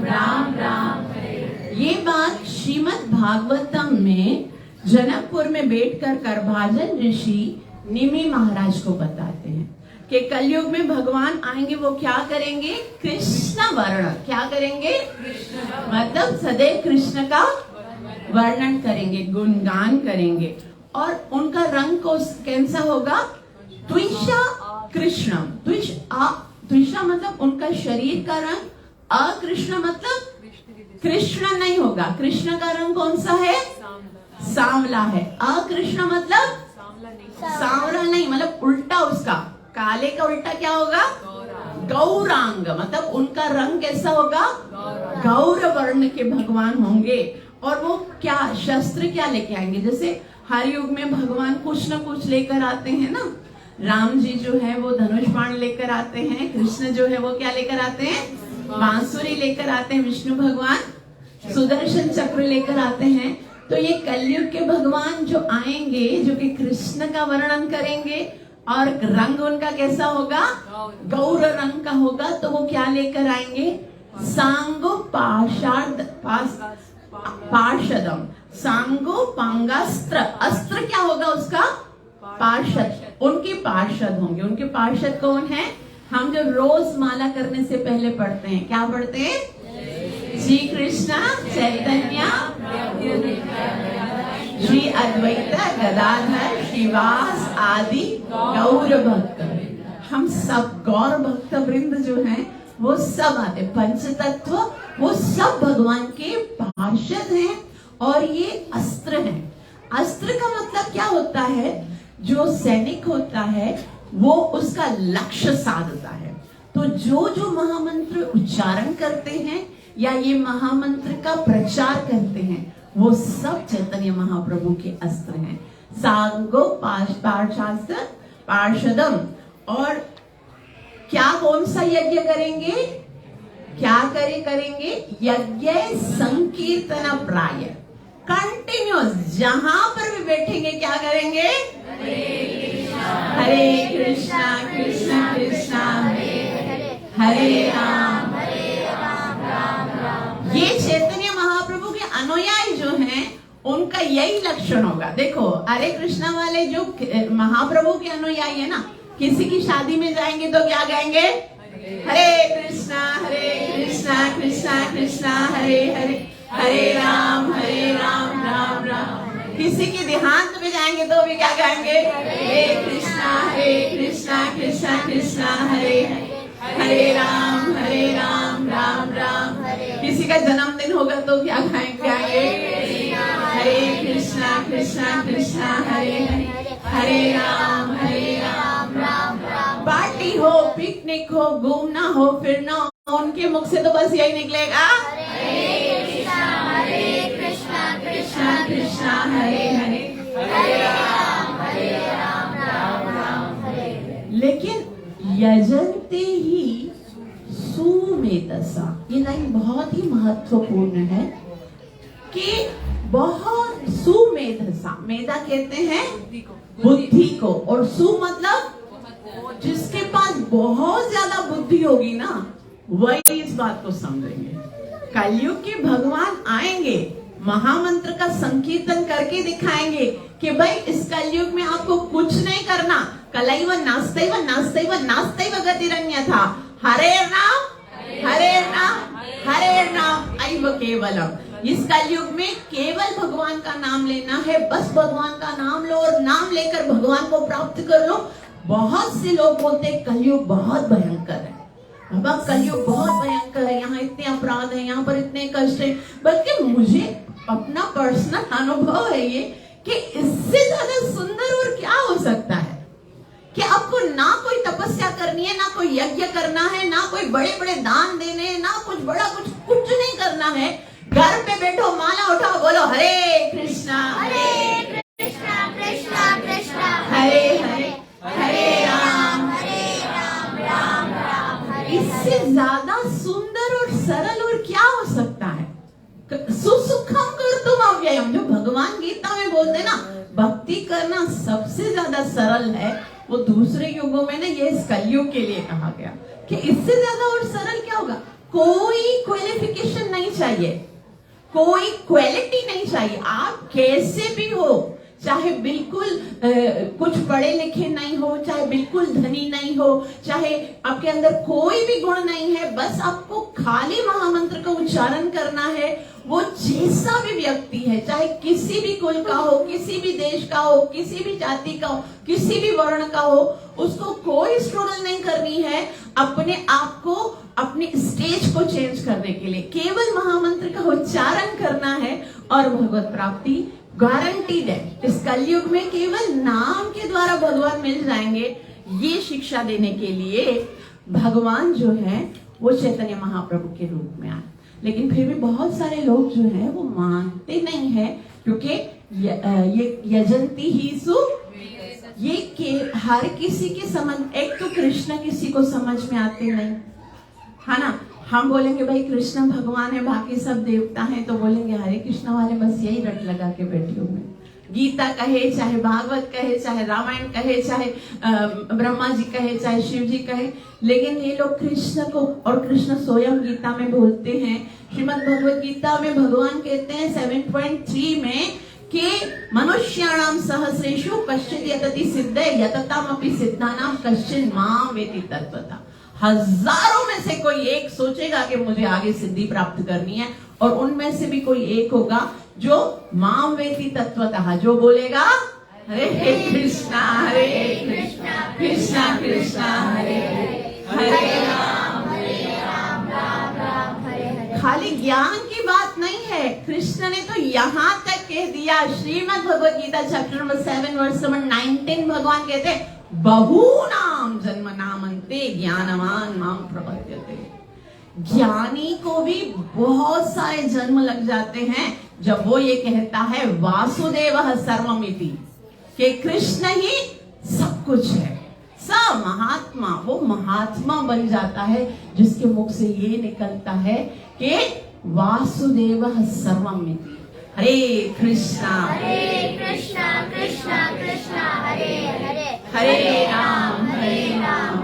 राम राम हरे। ये बात श्रीमद् भागवतम में जनकपुर में बैठकर करभाजन ऋषि निमि महाराज को बताते हैं कि कलयुग में भगवान आएंगे, वो क्या करेंगे? कृष्ण वर्ण। क्या करेंगे? मतलब सदैव कृष्ण का वर्णन करेंगे, गुणगान करेंगे, और उनका रंग को कैसा होगा? त्विषा कृष्णम। त्विषा मतलब उनका शरीर का रंग, अकृष्ण मतलब कृष्ण नहीं होगा। कृष्ण का रंग कौन सा है? सांवला है। अकृष्ण मतलब सांवला नहीं, मतलब उल्टा उसका, काले का उल्टा क्या होगा? गौरांग। मतलब उनका रंग कैसा होगा? गौर वर्ण के भगवान होंगे। और वो क्या शस्त्र क्या लेके आएंगे? जैसे हर युग में भगवान कुछ न कुछ लेकर आते हैं ना। राम जी जो है वो धनुष बाण लेकर आते हैं, कृष्ण जो है वो क्या लेकर आते हैं? बांसुरी लेकर आते हैं, विष्णु भगवान सुदर्शन चक्र लेकर आते हैं। तो ये कलयुग के भगवान जो आएंगे, जो कि कृष्ण का वर्णन करेंगे, और रंग उनका कैसा होगा? गौर रंग का होगा। तो वो क्या लेकर आएंगे? सांगो पार्षदम। सांगो पांगास्त्र। अस्त्र क्या होगा उसका? पार्षद। उनके पार्षद होंगे। उनके पार्षद कौन है? हम जो रोज माला करने से पहले पढ़ते हैं, क्या पढ़ते हैं? श्री कृष्ण चैतन्य श्री अद्वैत गदाधर श्रीवास आदि गौर भक्त। हम सब गौर भक्त वृंद जो हैं वो सब आते, पंचतत्व वो सब भगवान के पार्षद हैं। और ये अस्त्र हैं। अस्त्र का मतलब क्या होता है? जो सैनिक होता है वो उसका लक्ष्य साधता है। तो जो जो महामंत्र उच्चारण करते हैं या ये महामंत्र का प्रचार करते हैं, वो सब चैतन्य महाप्रभु के अस्त्र हैं। सांगो पार्षदम। और क्या कौन सा यज्ञ करेंगे? क्या करेंगे? यज्ञ संकीर्तन प्राय, कंटिन्यूस जहां पर भी बैठेंगे क्या करेंगे? हरे कृष्णा कृष्णा कृष्णा हरे राम राम राम। ये चैतन्य महाप्रभु के अनुयायी जो हैं उनका यही लक्षण होगा। देखो हरे कृष्णा वाले जो महाप्रभु के अनुयायी है ना, किसी की शादी में जाएंगे तो क्या गाएंगे? हरे कृष्णा कृष्णा कृष्णा हरे हरे हरे राम राम राम। किसी के देहांत में जाएंगे तो भी क्या गाएंगे? हरे कृष्णा कृष्णा कृष्णा हरे हरे राम राम राम। किसी का जन्मदिन होगा तो क्या गाएंगे? हरे कृष्णा कृष्णा हरे हरे राम राम राम। पार्टी हो, पिकनिक हो, घूमना हो, फिरना हो, उनके मुख से तो बस यही निकलेगा हरे कृष्णा कृष्णा हरे हरे राम राम हरे। लेकिन यजन्ते ही सुमेधसा, ये लाइन बहुत ही महत्वपूर्ण है कि बहुत सुमेधसा, मेधा कहते हैं बुद्धि को, और सु मतलब जिसके पास बहुत ज्यादा बुद्धि होगी ना वही इस बात को समझेंगे। कलयुग के भगवान आएंगे, महामंत्र का संकीर्तन करके दिखाएंगे कि भाई इस कलयुग में आपको कुछ नहीं करना। कलैव नास्त्यव नास्त्यव नास्त्यव गतिरन्यथा, हरे नाम ऐव केवलम। इस कलयुग में केवल भगवान का नाम लेना है, बस भगवान का नाम लो और नाम लेकर भगवान को प्राप्त कर लो। बहुत से लोग बोलते हैं कलयुग बहुत भयंकर है, बाबा कलयुग बहुत भयंकर है, यहाँ इतने अपराध है, यहाँ पर इतने कष्ट है। बल्कि मुझे अपना पर्सनल अनुभव है ये कि इससे ज्यादा सुंदर और क्या हो सकता है कि आपको ना कोई तपस्या करनी है, ना कोई यज्ञ करना है, ना कोई बड़े बड़े दान देने हैं, ना कुछ बड़ा कुछ नहीं करना है। घर पे बैठो, माला उठाओ, बोलो हरे कृष्णा कृष्णा कृष्णा हरे हरे हरे राम राम। इससे ज्यादा सुंदर और सरल और क्या हो सकता है? सुसुखम कर्तुम अव्ययम, जो भगवान गीता में बोलते ना भक्ति करना सबसे ज्यादा सरल है, वो दूसरे युगों में ना ये इस कलयुग के लिए कहा गया कि इससे ज्यादा और सरल क्या होगा? कोई क्वालिफिकेशन नहीं चाहिए, कोई क्वालिटी नहीं चाहिए। आप कैसे भी हो, चाहे बिल्कुल कुछ पढ़े लिखे नहीं हो, चाहे बिल्कुल धनी नहीं हो, चाहे आपके अंदर कोई भी गुण नहीं है, बस आपको खाली महामंत्र का उच्चारण करना है। वो जैसा भी व्यक्ति है, चाहे किसी भी कुल का हो, किसी भी देश का हो, किसी भी जाति का हो, किसी भी वर्ण का हो, उसको कोई स्ट्रगल नहीं करनी है अपने आप को, अपने स्टेज को चेंज करने के लिए। केवल महामंत्र का उच्चारण करना है और भगवत प्राप्ति गारंटीड है। इस कलयुग में केवल नाम के द्वारा भगवान मिल जाएंगे। ये शिक्षा देने के लिए भगवान जो है वो चैतन्य महाप्रभु के रूप में आए। लेकिन फिर भी बहुत सारे लोग जो है वो मानते नहीं है, क्योंकि ये यजंती ही सु, ये के हर किसी के समझ, एक तो कृष्ण किसी को समझ में आते नहीं है ना। हम बोलेंगे भाई कृष्ण भगवान है, बाकी सब देवता हैं, तो बोलेंगे हरे कृष्ण वाले बस यही रट लगा के बैठे हुए। गीता कहे, चाहे भागवत कहे, चाहे रामायण कहे, चाहे ब्रह्मा जी कहे, चाहे शिव जी कहे, लेकिन ये लोग कृष्ण को, और कृष्ण स्वयं गीता में बोलते हैं, श्रीमद् भगवत गीता में भगवान कहते हैं 7.3 में कि मनुष्याणाम सहस्रेषु कश्चित् यतति सिद्धे यततामपि सिद्धानाम कश्चिन् मां वेति तत्वतः। हजारों में से कोई एक सोचेगा कि मुझे आगे सिद्धि प्राप्त करनी है, और उनमें से भी कोई एक होगा जो मां वेति तत्वतः, जो बोलेगा हरे कृष्णा कृष्णा कृष्णा हरे हरे राम राम हरे। खाली ज्ञान की बात नहीं है, कृष्ण ने तो यहाँ तक कह दिया, Shrimad Bhagavad Gita chapter number 7 verse number 19, भगवान कहते हैं बहूनाम जन्म नामन्ते ज्ञानवान मां प्रपद्यते। ज्ञानी को भी बहुत सारे जन्म लग जाते हैं जब वो ये कहता है वासुदेवः सर्वमिति, कि कृष्ण ही सब कुछ है, स महात्मा, वो महात्मा बन जाता है जिसके मुख से ये निकलता है कि वासुदेवः सर्वमिति। हरे कृष्णा कृष्णा कृष्णा कृष्णा हरे हरे हरे राम राम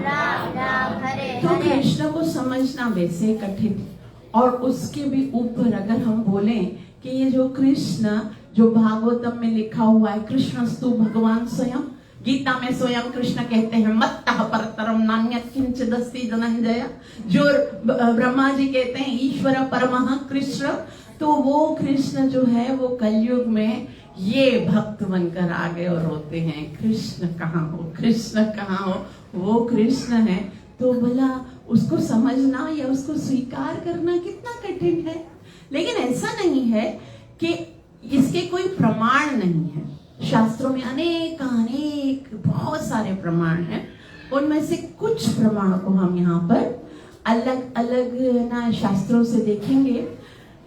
राम हरे तो कृष्ण को समझना वैसे कठिन, और उसके भी ऊपर अगर हम बोलें कि ये जो कृष्ण, जो भागवतम में लिखा हुआ है, कृष्णस्तु भगवान स्वयं, गीता में स्वयं कृष्ण कहते हैं मत्तः परतरम नान्यत् किंचिदस्ति धनंजय, जो ब्रह्मा जी कहते हैं ईश्वर परमः कृष्ण, तो वो कृष्ण जो है वो कलयुग में ये भक्त बनकर आ गए और रोते हैं कृष्ण कहाँ हो, कृष्ण कहाँ हो। वो कृष्ण है तो भला उसको समझना या उसको स्वीकार करना कितना कठिन है। लेकिन ऐसा नहीं है कि इसके कोई प्रमाण नहीं है। शास्त्रों में अनेक बहुत सारे प्रमाण हैं, उनमें से कुछ प्रमाणों को हम यहाँ पर अलग अलग ना शास्त्रों से देखेंगे।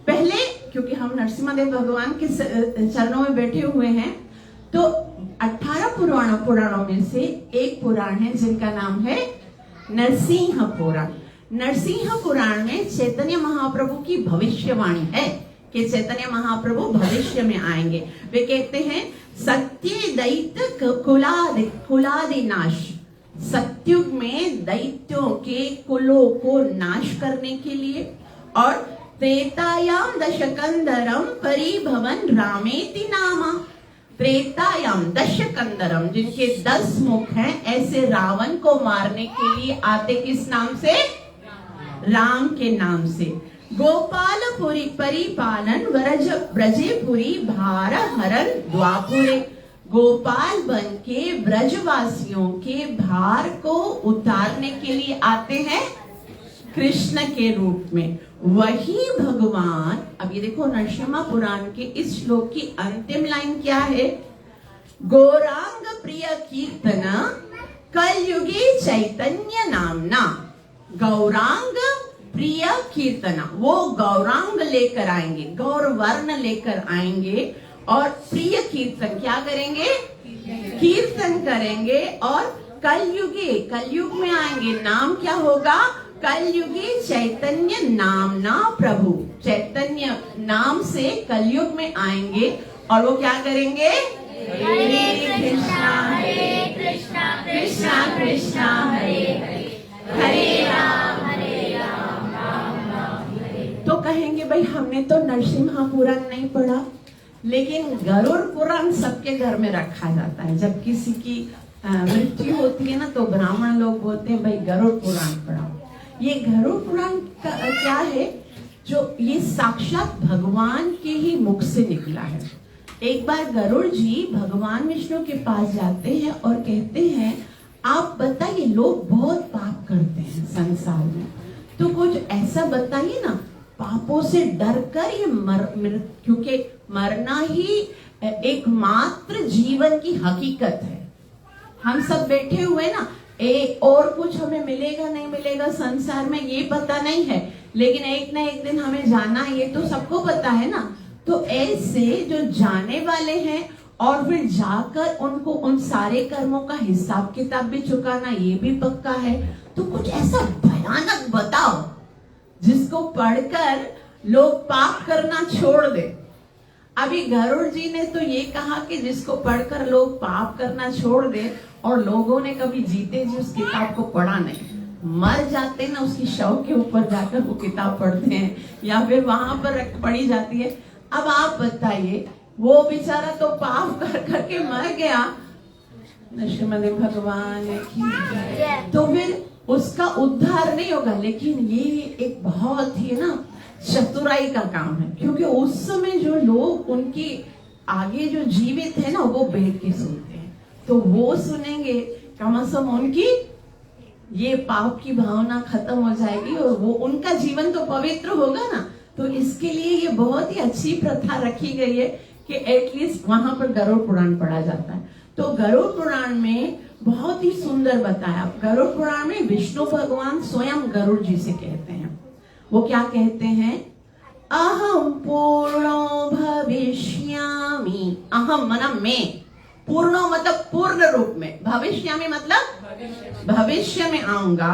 पहले क्योंकि हम नरसिम्हादेव भगवान के चरणों में बैठे हुए हैं, तो 18 पुराणों में से एक पुराण है जिनका नाम है नरसिंह पुराण। नरसिंह पुराण में चैतन्य महाप्रभु की भविष्यवाणी है कि चैतन्य महाप्रभु भविष्य में आएंगे। वे कहते हैं सत्य दैत्य कुलादि नाश, सत्युग में दैत्यों के कुलों को नाश करने के लिए, और त्रेतायाम दशकंदरम परिभवन रामेति नामा, त्रेतायाम दशकंदरम जिनके 10 मुख हैं, ऐसे रावण को मारने के लिए आते किस नाम से? राम के नाम से। गोपालपुरी परिपालन ब्रजेपुरी भार हरण द्वापुरे, गोपाल बन के ब्रजवासियों के भार को उतारने के लिए आते हैं कृष्ण के रूप में। वही भगवान, अब ये देखो नरसिम्हा पुराण के इस श्लोक की अंतिम लाइन क्या है? गौरांग प्रिय कीर्तन कलयुगे चैतन्य नामना। गौरांग प्रिय कीर्तन, वो गौरांग लेकर आएंगे, गौर वर्ण लेकर आएंगे, और प्रिय कीर्तन क्या करेंगे? कीर्तन करेंगे, और कलयुग में आएंगे। नाम क्या होगा? कलयुगी चैतन्य नामना प्रभु, चैतन्य नाम से कलयुग में आएंगे, और वो क्या करेंगे? हरे कृष्णा कृष्णा कृष्णा हरे हरे राम राम हरे। तो कहेंगे भाई हमने तो नरसिम्हा पुराण नहीं पढ़ा, लेकिन गरुड़ पुराण सबके घर में रखा जाता है। जब किसी की मृत्यु होती है ना, तो ब्राह्मण लोग बोलते हैं भाई गरुड़ पुराण पढ़ाओ। ये गरुड़ पुराण क्या है? जो ये साक्षात भगवान के ही मुख से निकला है। एक बार गरुड़ जी भगवान विष्णु के पास जाते हैं और कहते हैं आप बताइए, लोग बहुत पाप करते हैं संसार में, तो कुछ ऐसा बताइए ना, पापों से डरकर ये क्योंकि मरना ही एकमात्र जीवन की हकीकत है। हम सब बैठे हुए ना, और कुछ हमें मिलेगा नहीं मिलेगा संसार में ये पता नहीं है, लेकिन एक ना एक दिन हमें जाना, ये तो सबको पता है ना। तो ऐसे जो जाने वाले हैं और फिर जाकर उनको उन सारे कर्मों का हिसाब किताब भी चुकाना, ये भी पक्का है। तो कुछ ऐसा भयानक बताओ जिसको पढ़कर लोग पाप करना छोड़ दे। अभी गरुड़ जी ने तो ये कहा कि जिसको पढ़कर लोग पाप करना छोड़ दे, और लोगों ने कभी जीते जी उस किताब को पढ़ा नहीं, मर जाते ना उसकी शव के ऊपर जाकर वो किताब पढ़ते हैं, या फिर वहां पर पढ़ी जाती है। अब आप बताइए, वो बेचारा तो पाप कर करके मर गया, नरसिम्हादेव भगवान की, तो फिर उसका उद्धार नहीं होगा। लेकिन ये एक बहुत ही ना चतुराई का काम है, क्योंकि उस समय जो लोग उनके आगे जो जीवित है ना, वो बैठ के सुनते हैं, तो वो सुनेंगे, कम से कम उनकी ये पाप की भावना खत्म हो जाएगी और वो उनका जीवन तो पवित्र होगा ना। तो इसके लिए ये बहुत ही अच्छी प्रथा रखी गई है कि एटलीस्ट वहां पर गरुड़ पुराण पढ़ा जाता है। तो गरुड़ पुराण में बहुत ही सुंदर बताया। गरुड़ पुराण में विष्णु भगवान स्वयं गरुड़ जी से कहते हैं, वो क्या कहते हैं? अहम पूर्णो भविष्यामि। अहम मना मैं, पूर्णो मतलब पूर्ण रूप में, भविष्यामि मतलब भविष्य में आऊंगा।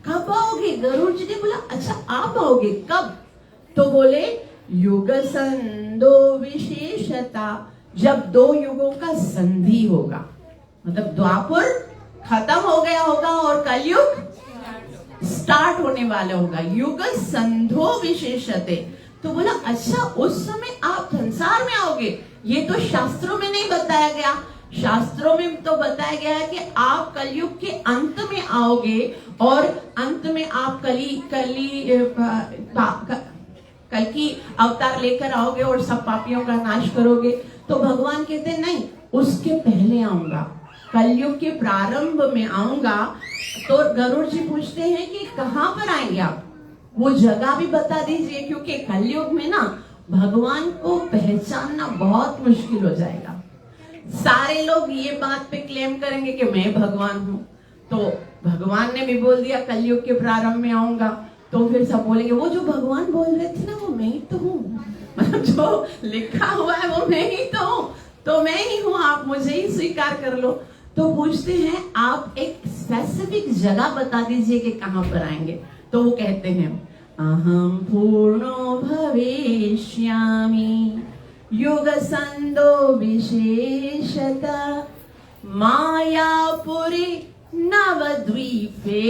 कब आओगे? गरुड़ जी ने बोला अच्छा आप आओगे कब? तो बोले युग संधो विशेषता, जब 2 युगों का संधि होगा, मतलब द्वापर खत्म हो गया होगा और कलयुग स्टार्ट होने वाला होगा। युग संधो विशेषते, तो बोला अच्छा उस समय आप संसार में आओगे? ये तो शास्त्रों में नहीं बताया गया। शास्त्रों में तो बताया गया है कि आप कलयुग के अंत में आओगे और अंत में आप कल की अवतार लेकर आओगे और सब पापियों का नाश करोगे। तो भगवान कहते हैं नहीं, उसके पहले आऊंगा, कलयुग के प्रारंभ में आऊंगा। तो गरुड़ जी पूछते हैं कि कहां पर आएंगे आप? वो जगह भी बता दीजिए, क्योंकि कलयुग में ना भगवान को पहचानना बहुत मुश्किल हो जाएगा। सारे लोग ये बात पे क्लेम करेंगे कि मैं भगवान हूं, तो भगवान ने भी बोल दिया कलयुग के प्रारंभ में आऊंगा, तो फिर सब बोलेंगे वो जो भगवान बोल रहे थे ना वो मैं ही तो हूँ, मतलब जो लिखा हुआ है वो मैं ही तो हूँ, तो मैं ही हूँ, आप मुझे ही स्वीकार कर लो। तो पूछते हैं आप एक स्पेसिफिक जगह बता दीजिए कि कहां पर आएंगे। तो वो कहते हैं अहम पूर्णो भविष्यामि युग संधो विशेषता मायापुरी नवद्वीपे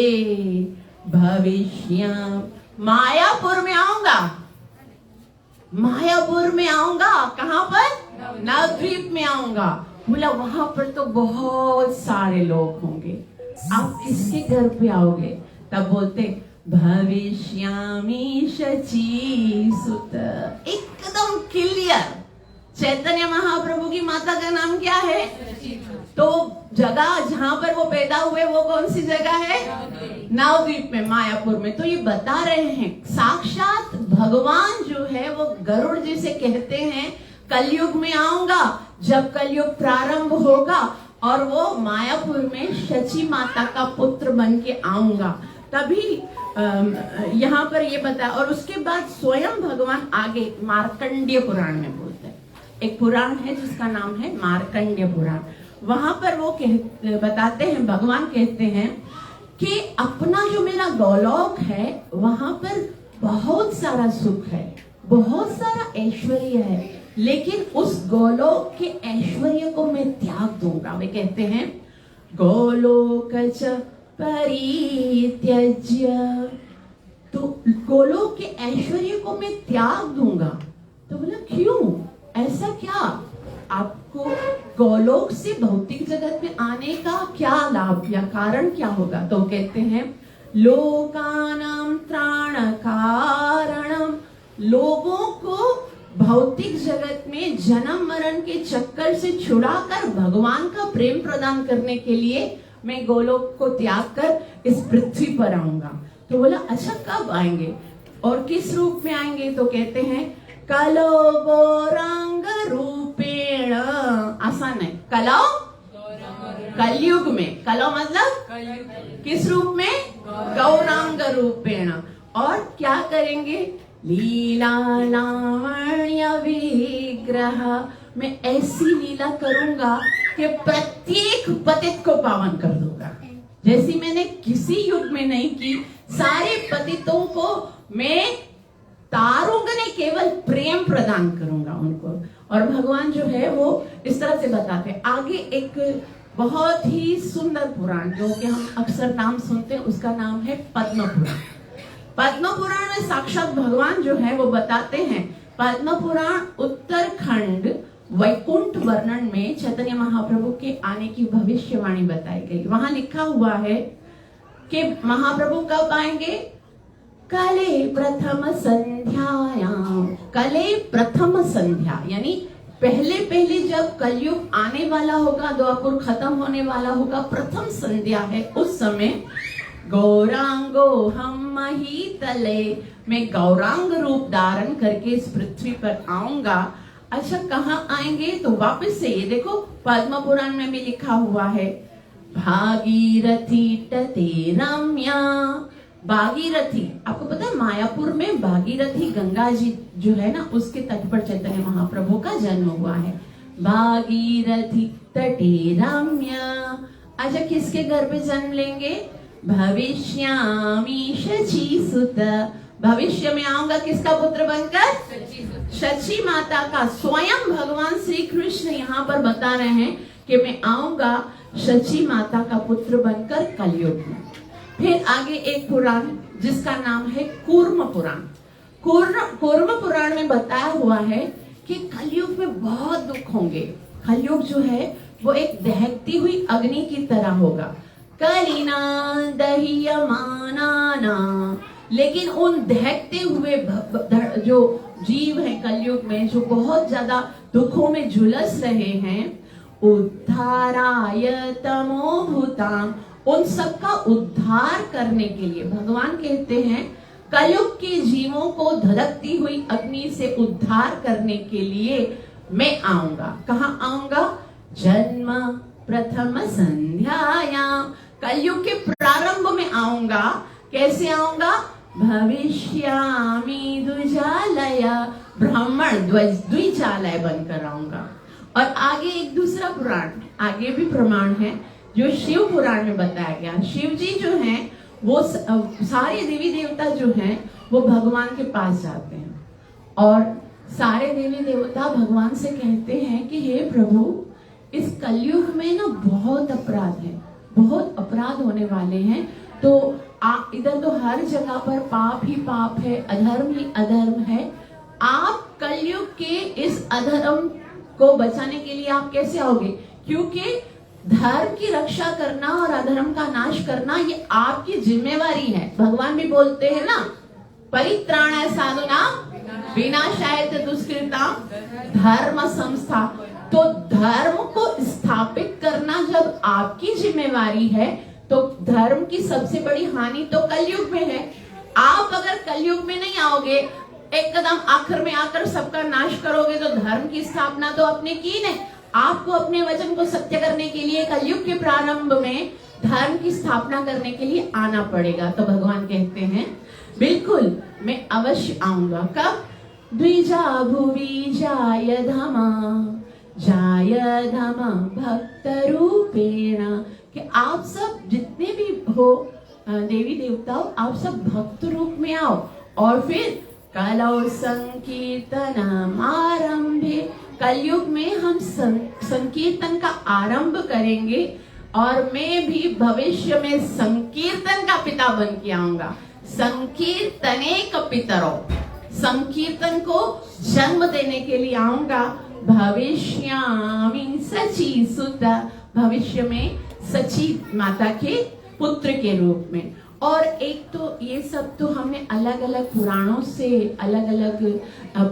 भविष्य। मायापुर में आऊंगा, मायापुर में आऊंगा। कहां पर? नवद्वीप में आऊंगा। बोला वहां पर तो बहुत सारे लोग होंगे, आप किसके घर पे आओगे? तब बोलते भविष्यामि शची सुत। एकदम क्लियर। चैतन्य महाप्रभु की माता का नाम क्या है? तो जगह जहां पर वो पैदा हुए वो कौन सी जगह है? नवद्वीप में, मायापुर में। तो ये बता रहे हैं साक्षात भगवान जो है वो गरुड़ जी से कहते हैं कलयुग में आऊंगा, जब कलयुग प्रारंभ होगा और वो मायापुर में शची माता का पुत्र बन के आऊंगा, तभी यहाँ पर ये बता। और उसके बाद स्वयं भगवान आगे मार्कंडेय पुराण में बोलते हैं। एक पुराण है जिसका नाम है मार्कंडेय पुराण। वहां पर वो बताते हैं, भगवान कहते हैं कि अपना जो मेरा गोलोक है वहां पर बहुत सारा सुख है, बहुत सारा ऐश्वर्य है, लेकिन उस गोलोक के ऐश्वर्य को मैं त्याग दूंगा। वे कहते हैं गोलोक च परित्यज्य, तो गोलोक के ऐश्वर्य को मैं त्याग दूंगा। तो बोला क्यों, ऐसा क्या? आपको गोलोक से भौतिक जगत में आने का क्या लाभ या कारण क्या होगा? तो कहते हैं लोकानां त्राण कारणम, लोगों को भौतिक जगत में जन्म मरण के चक्कर से छुड़ाकर भगवान का प्रेम प्रदान करने के लिए मैं गोलोक को त्याग कर इस पृथ्वी पर आऊंगा। तो बोला अच्छा कब आएंगे और किस रूप में आएंगे? तो कहते हैं कलो गौरांग रूपेण। आसान है, कलो कलयुग में, कलो मतलब किस रूप में? गौरांग रूपेण। और क्या करेंगे? लीला लावण्य विग्रह, मैं ऐसी लीला करूंगा कि प्रत्येक पतित को पावन कर दूंगा, जैसी मैंने किसी युग में नहीं की। सारे पतितों को मैं तारूंगा नहीं, केवल प्रेम प्रदान करूंगा उनको। और भगवान जो है वो इस तरह से बताते हैं। आगे एक बहुत ही सुंदर पुराण जो कि हम अक्सर नाम सुनते हैं, उसका नाम है पद्म पुराण। पद्म पुराण में साक्षात भगवान जो है वो बताते हैं। पद्म पुराण उत्तरखंड वैकुंठ वर्णन में चैतन्य महाप्रभु के आने की भविष्यवाणी बताई गई। वहां लिखा हुआ है कि महाप्रभु कब आएंगे? कले प्रथम संध्यायाम। कले प्रथम संध्या यानी पहले पहले जब कलयुग आने वाला होगा, द्वापर खत्म होने वाला होगा, प्रथम संध्या है, उस समय गौरांगो हम महीतले, मैं गौरांग रूप धारण करके इस पृथ्वी पर आऊंगा। अच्छा कहाँ आएंगे? तो वापस से ये देखो पद्म पुराण में भी लिखा हुआ है भागीरथी तटे रम्या। भागीरथी, आपको पता है मायापुर में भागीरथी गंगा जी जो है ना, उसके तट पर चैतन्य महाप्रभु का जन्म हुआ है। भागीरथी तटे रम्य। अच्छा, किसके घर पे जन्म लेंगे? भविष्यामि शची सुत। भविष्य में आऊंगा किसका पुत्र बनकर? शची माता का। स्वयं भगवान श्री कृष्ण यहाँ पर बता रहे हैं कि मैं आऊंगा शची माता का पुत्र बनकर कलयुग में। फिर आगे एक पुराण जिसका नाम है कूर्म पुराण। कूर्म पुराण में बताया हुआ है कि कलयुग में बहुत दुख होंगे। कलयुग जो है वो एक दहकती हुई अग्नि की तरह होगा। कलिना दह्यमाना, लेकिन उन दहकते हुए जो जीव हैं कलयुग में, जो बहुत ज्यादा दुखों में झुलस रहे हैं, उद्धाराय तमोभूताम, उन सबका उद्धार करने के लिए भगवान कहते हैं कलयुग के जीवों को धधकती हुई अग्नि से उद्धार करने के लिए मैं आऊंगा। कहाँ आऊंगा? जन्म प्रथम संध्यायाम, कलयुग के प्रारंभ में आऊंगा। कैसे आऊंगा? भविष्यामि द्विजालय, ब्राह्मण द्विजालय बनकर आऊंगा। और आगे एक दूसरा पुराण, आगे भी प्रमाण है जो शिव पुराण में बताया गया। शिव जी जो हैं वो सारे देवी देवता जो हैं वो भगवान के पास जाते हैं और सारे देवी देवता भगवान से कहते हैं कि हे प्रभु, इस कलयुग में ना बहुत अपराध है, बहुत अपराध होने वाले हैं। तो इधर तो हर जगह पर पाप ही पाप है, अधर्म ही अधर्म है। आप कलयुग के इस अधर्म को बचाने के लिए आप कैसे आओगे? क्योंकि धर्म की रक्षा करना और अधर्म का नाश करना ये आपकी जिम्मेवारी है। भगवान भी बोलते हैं ना, परित्राणाय साधूनां विनाशाय दुष्कृतां धर्म संस्था। तो धर्म को स्थापित करना जब आपकी जिम्मेवारी है तो धर्म की सबसे बड़ी हानि तो कलयुग में है। आप अगर कलयुग में नहीं आओगे, एक कदम आखिर में आकर सबका नाश करोगे, तो धर्म की स्थापना तो आपने की नहीं। आपको अपने वचन को सत्य करने के लिए कलयुग के प्रारंभ में धर्म की स्थापना करने के लिए आना पड़ेगा। तो भगवान कहते हैं बिल्कुल मैं अवश्य आऊंगा। कब? द्विजा भुवि जाय धम भक्त रूपेण, कि आप सब जितने भी हो देवी देवताओं, आप सब भक्त रूप में आओ। और फिर कलौ संकीर्तनम आरंभे, कलयुग में हम संकीर्तन का आरंभ करेंगे और मैं भी भविष्य में संकीर्तन का पिता बन के आऊंगा। संकीर्तने कपितरो, संकीर्तन को जन्म देने के लिए आऊंगा। भविष्यामि सची सुत, भविष्य में सची माता के पुत्र के रूप में। और एक तो ये सब तो हमने अलग अलग पुराणों से अलग अलग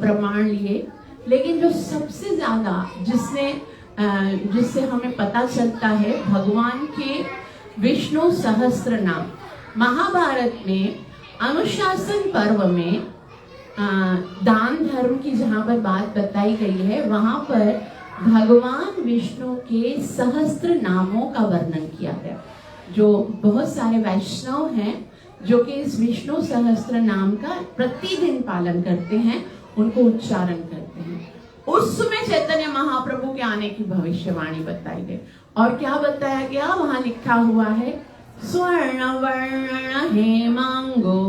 प्रमाण लिए, लेकिन जो सबसे ज्यादा जिससे हमें पता चलता है भगवान के विष्णु सहस्त्र नाम। महाभारत में अनुशासन पर्व में दान धर्म की जहाँ पर बात बताई गई है, वहां पर भगवान विष्णु के सहस्त्र नामों का वर्णन किया गया। जो बहुत सारे वैष्णव हैं जो कि इस विष्णु सहस्त्र नाम का प्रतिदिन पालन करते हैं, उनको उच्चारण करते हैं। उस समय चैतन्य महाप्रभु के आने की भविष्यवाणी बताई गई। और क्या बताया गया? वहां लिखा हुआ है, स्वर्ण वर्ण हेमांगो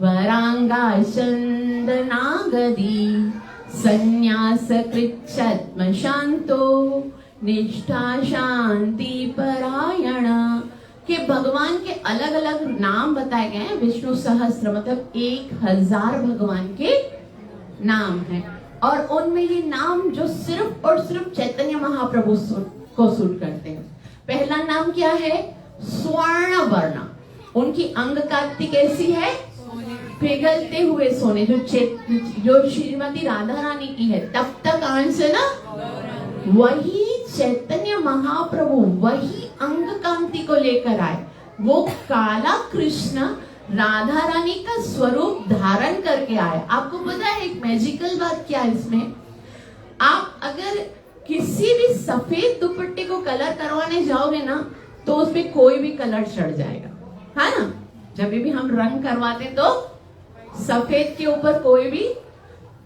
वरांगा चंदनागदी संन्यास कृच्छद्म शांतो निष्ठा शांति परायण, के भगवान के अलग अलग नाम बताए गए हैं। विष्णु सहस्त्र मतलब 1000 भगवान के नाम हैं और उनमें ये नाम जो सिर्फ और सिर्फ चैतन्य महाप्रभु को सूट करते हैं। पहला नाम क्या है? स्वर्ण वर्ण। उनकी अंग कांति कैसी है? पिघलते हुए सोने। जो श्रीमती राधा रानी की है, तब तक अंश है ना, वही चैतन्य महाप्रभु वही अंग कांति को लेकर आए। वो काला कृष्ण राधा रानी का स्वरूप धारण करके आए। आपको पता है एक मैजिकल बात क्या है इसमें? आप अगर किसी भी सफेद दुपट्टे को कलर करवाने जाओगे ना, तो उसमें कोई भी कलर चढ़ जाएगा, है ना। जब भी हम रंग करवाते तो सफेद के ऊपर कोई भी,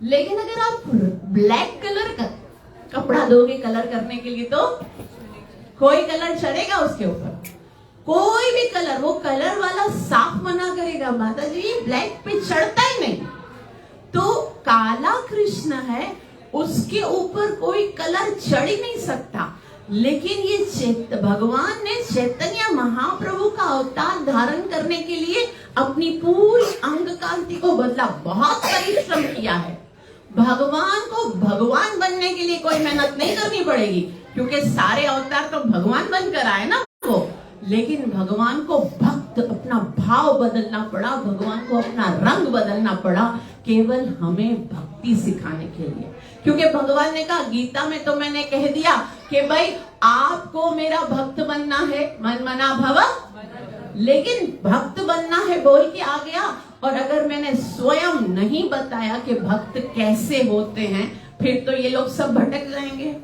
लेकिन अगर आप ब्लैक कलर का कपड़ा धोगे कलर करने के लिए तो कोई कलर चढ़ेगा उसके ऊपर, कोई भी कलर, वो कलर वाला साफ मना करेगा, माता जी ब्लैक पे चढ़ता ही नहीं। तो काला कृष्ण है, उसके ऊपर कोई कलर चढ़ ही नहीं सकता। लेकिन ये भगवान ने चैतन्य महाप्रभु का अवतार धारण करने के लिए अपनी पूरी अंग कांति को बदला, बहुत परिश्रम किया है। भगवान को भगवान बनने के लिए कोई मेहनत नहीं करनी पड़ेगी, क्योंकि सारे अवतार तो भगवान बनकर आए ना वो। लेकिन भगवान को भक्त अपना भाव बदलना पड़ा, भगवान को अपना रंग बदलना पड़ा, केवल हमें भक्ति सिखाने के लिए। क्योंकि भगवान ने कहा, गीता में तो मैंने कह दिया कि भाई आपको मेरा भक्त बनना है, मन मना भव, लेकिन भक्त बनना है बोल के आ गया। और अगर मैंने स्वयं नहीं बताया कि भक्त कैसे होते हैं, फिर तो ये लोग सब भटक जाएंगे।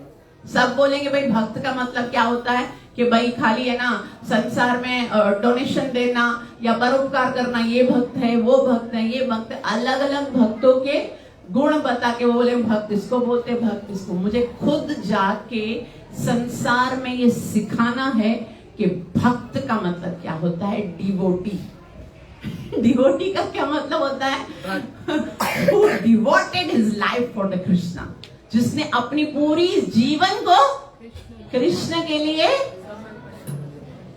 सब बोलेंगे भाई भक्त का मतलब क्या होता है कि भाई खाली है ना संसार में डोनेशन देना या परोपकार करना, ये भक्त है, वो भक्त है, ये भक्त है। अलग अलग भक्तों के गुण बता के वो बोले भक्त इसको बोलते, भक्त इसको। मुझे खुद जाके संसार में ये सिखाना है कि भक्त का मतलब क्या होता है, डिवोटी। डिवोटी का क्या मतलब होता है, who devoted his life for the Krishna, जिसने अपनी पूरी जीवन को कृष्ण के लिए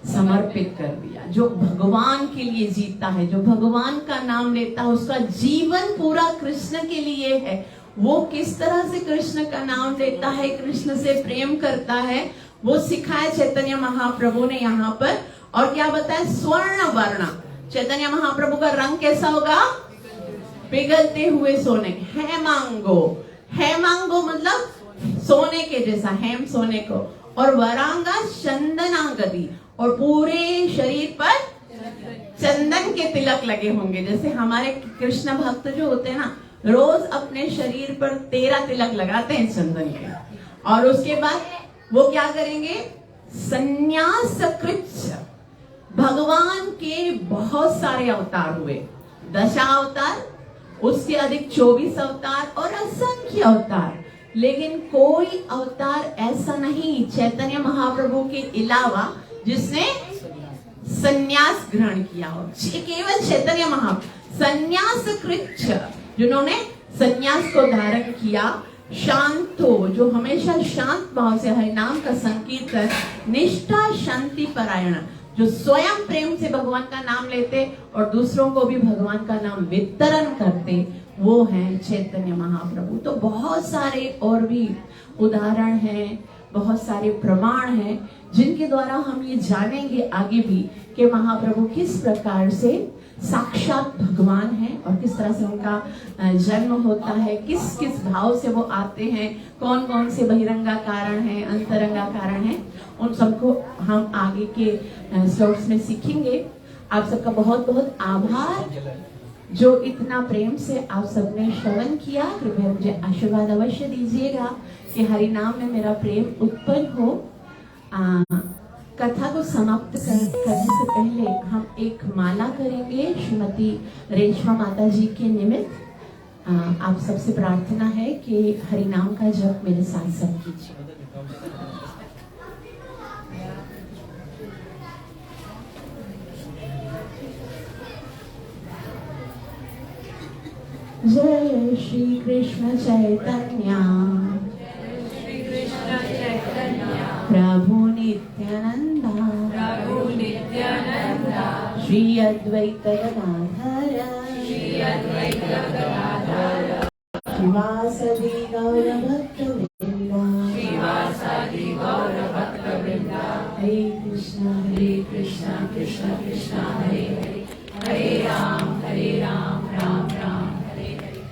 समर्पित कर दिया, जो भगवान के लिए जीता है, जो भगवान का नाम लेता है, उसका जीवन पूरा कृष्ण के लिए है। वो किस तरह से कृष्ण का नाम लेता है, कृष्ण से प्रेम करता है, वो सिखाया चैतन्य महाप्रभु ने यहाँ पर। और क्या बताया, स्वर्ण वर्ण। चैतन्य महाप्रभु का रंग कैसा होगा, पिघलते हुए सोने। हेमांगो, हेमांगो मतलब सोने के जैसा, हेम सोने को। और वरांगा चंदनांगदी, और पूरे शरीर पर चंदन के तिलक लगे होंगे। जैसे हमारे कृष्ण भक्त जो होते हैं ना, रोज अपने शरीर पर 13 तिलक लगाते हैं चंदन के। और उसके बाद वो क्या करेंगे, संन्यास कृत्य। भगवान के बहुत सारे अवतार हुए, 10 अवतार, उससे अधिक 24 अवतार और असंख्य अवतार। लेकिन कोई अवतार ऐसा नहीं चैतन्य महाप्रभु के अलावा जिसने संन्यास ग्रहण किया हो। केवल चैतन्य महाप्रभु संन्यास कृत्य, जिन्होंने संन्यास को धारण किया। शांतो, जो हमेशा शांत भाव से हरि नाम का संकीर्तन। निष्ठा शांति परायण, जो स्वयं प्रेम से भगवान का नाम लेते और दूसरों को भी भगवान का नाम वितरण करते, वो हैं चैतन्य महाप्रभु। तो बहुत सारे और भी उदाहरण हैं, बहुत सारे प्रमाण हैं, जिनके द्वारा हम ये जानेंगे आगे भी कि महाप्रभु किस प्रकार से साक्षात भगवान है और किस तरह से उनका जन्म होता है, किस किस भाव से वो आते हैं, कौन कौन से बहिरंगा कारण हैं, अंतरंगा कारण हैं। उन सबको हम आगे के स्लोट्स में सीखेंगे। आप सबका बहुत बहुत आभार जो इतना प्रेम से आप सबने श्रवण किया। कृपया मुझे आशीर्वाद अवश्य दीजिएगा कि हरि नाम में मेरा प्रेम उत्पन्न हो। कथा को समाप्त करने से पहले हम एक माला करेंगे श्रीमती रेशमा माता जी के निमित्त। आप सबसे प्रार्थना है कि हरि नाम का जप मेरे साथ सब कीजिए। जय श्री कृष्ण चैतन्य प्रभु नित्यानंद श्री अद्वैत गदाधर श्रीवासदि गौर भक्तवृंद हरे कृष्ण कृष्ण कृष्ण हरे हरे, हरे राम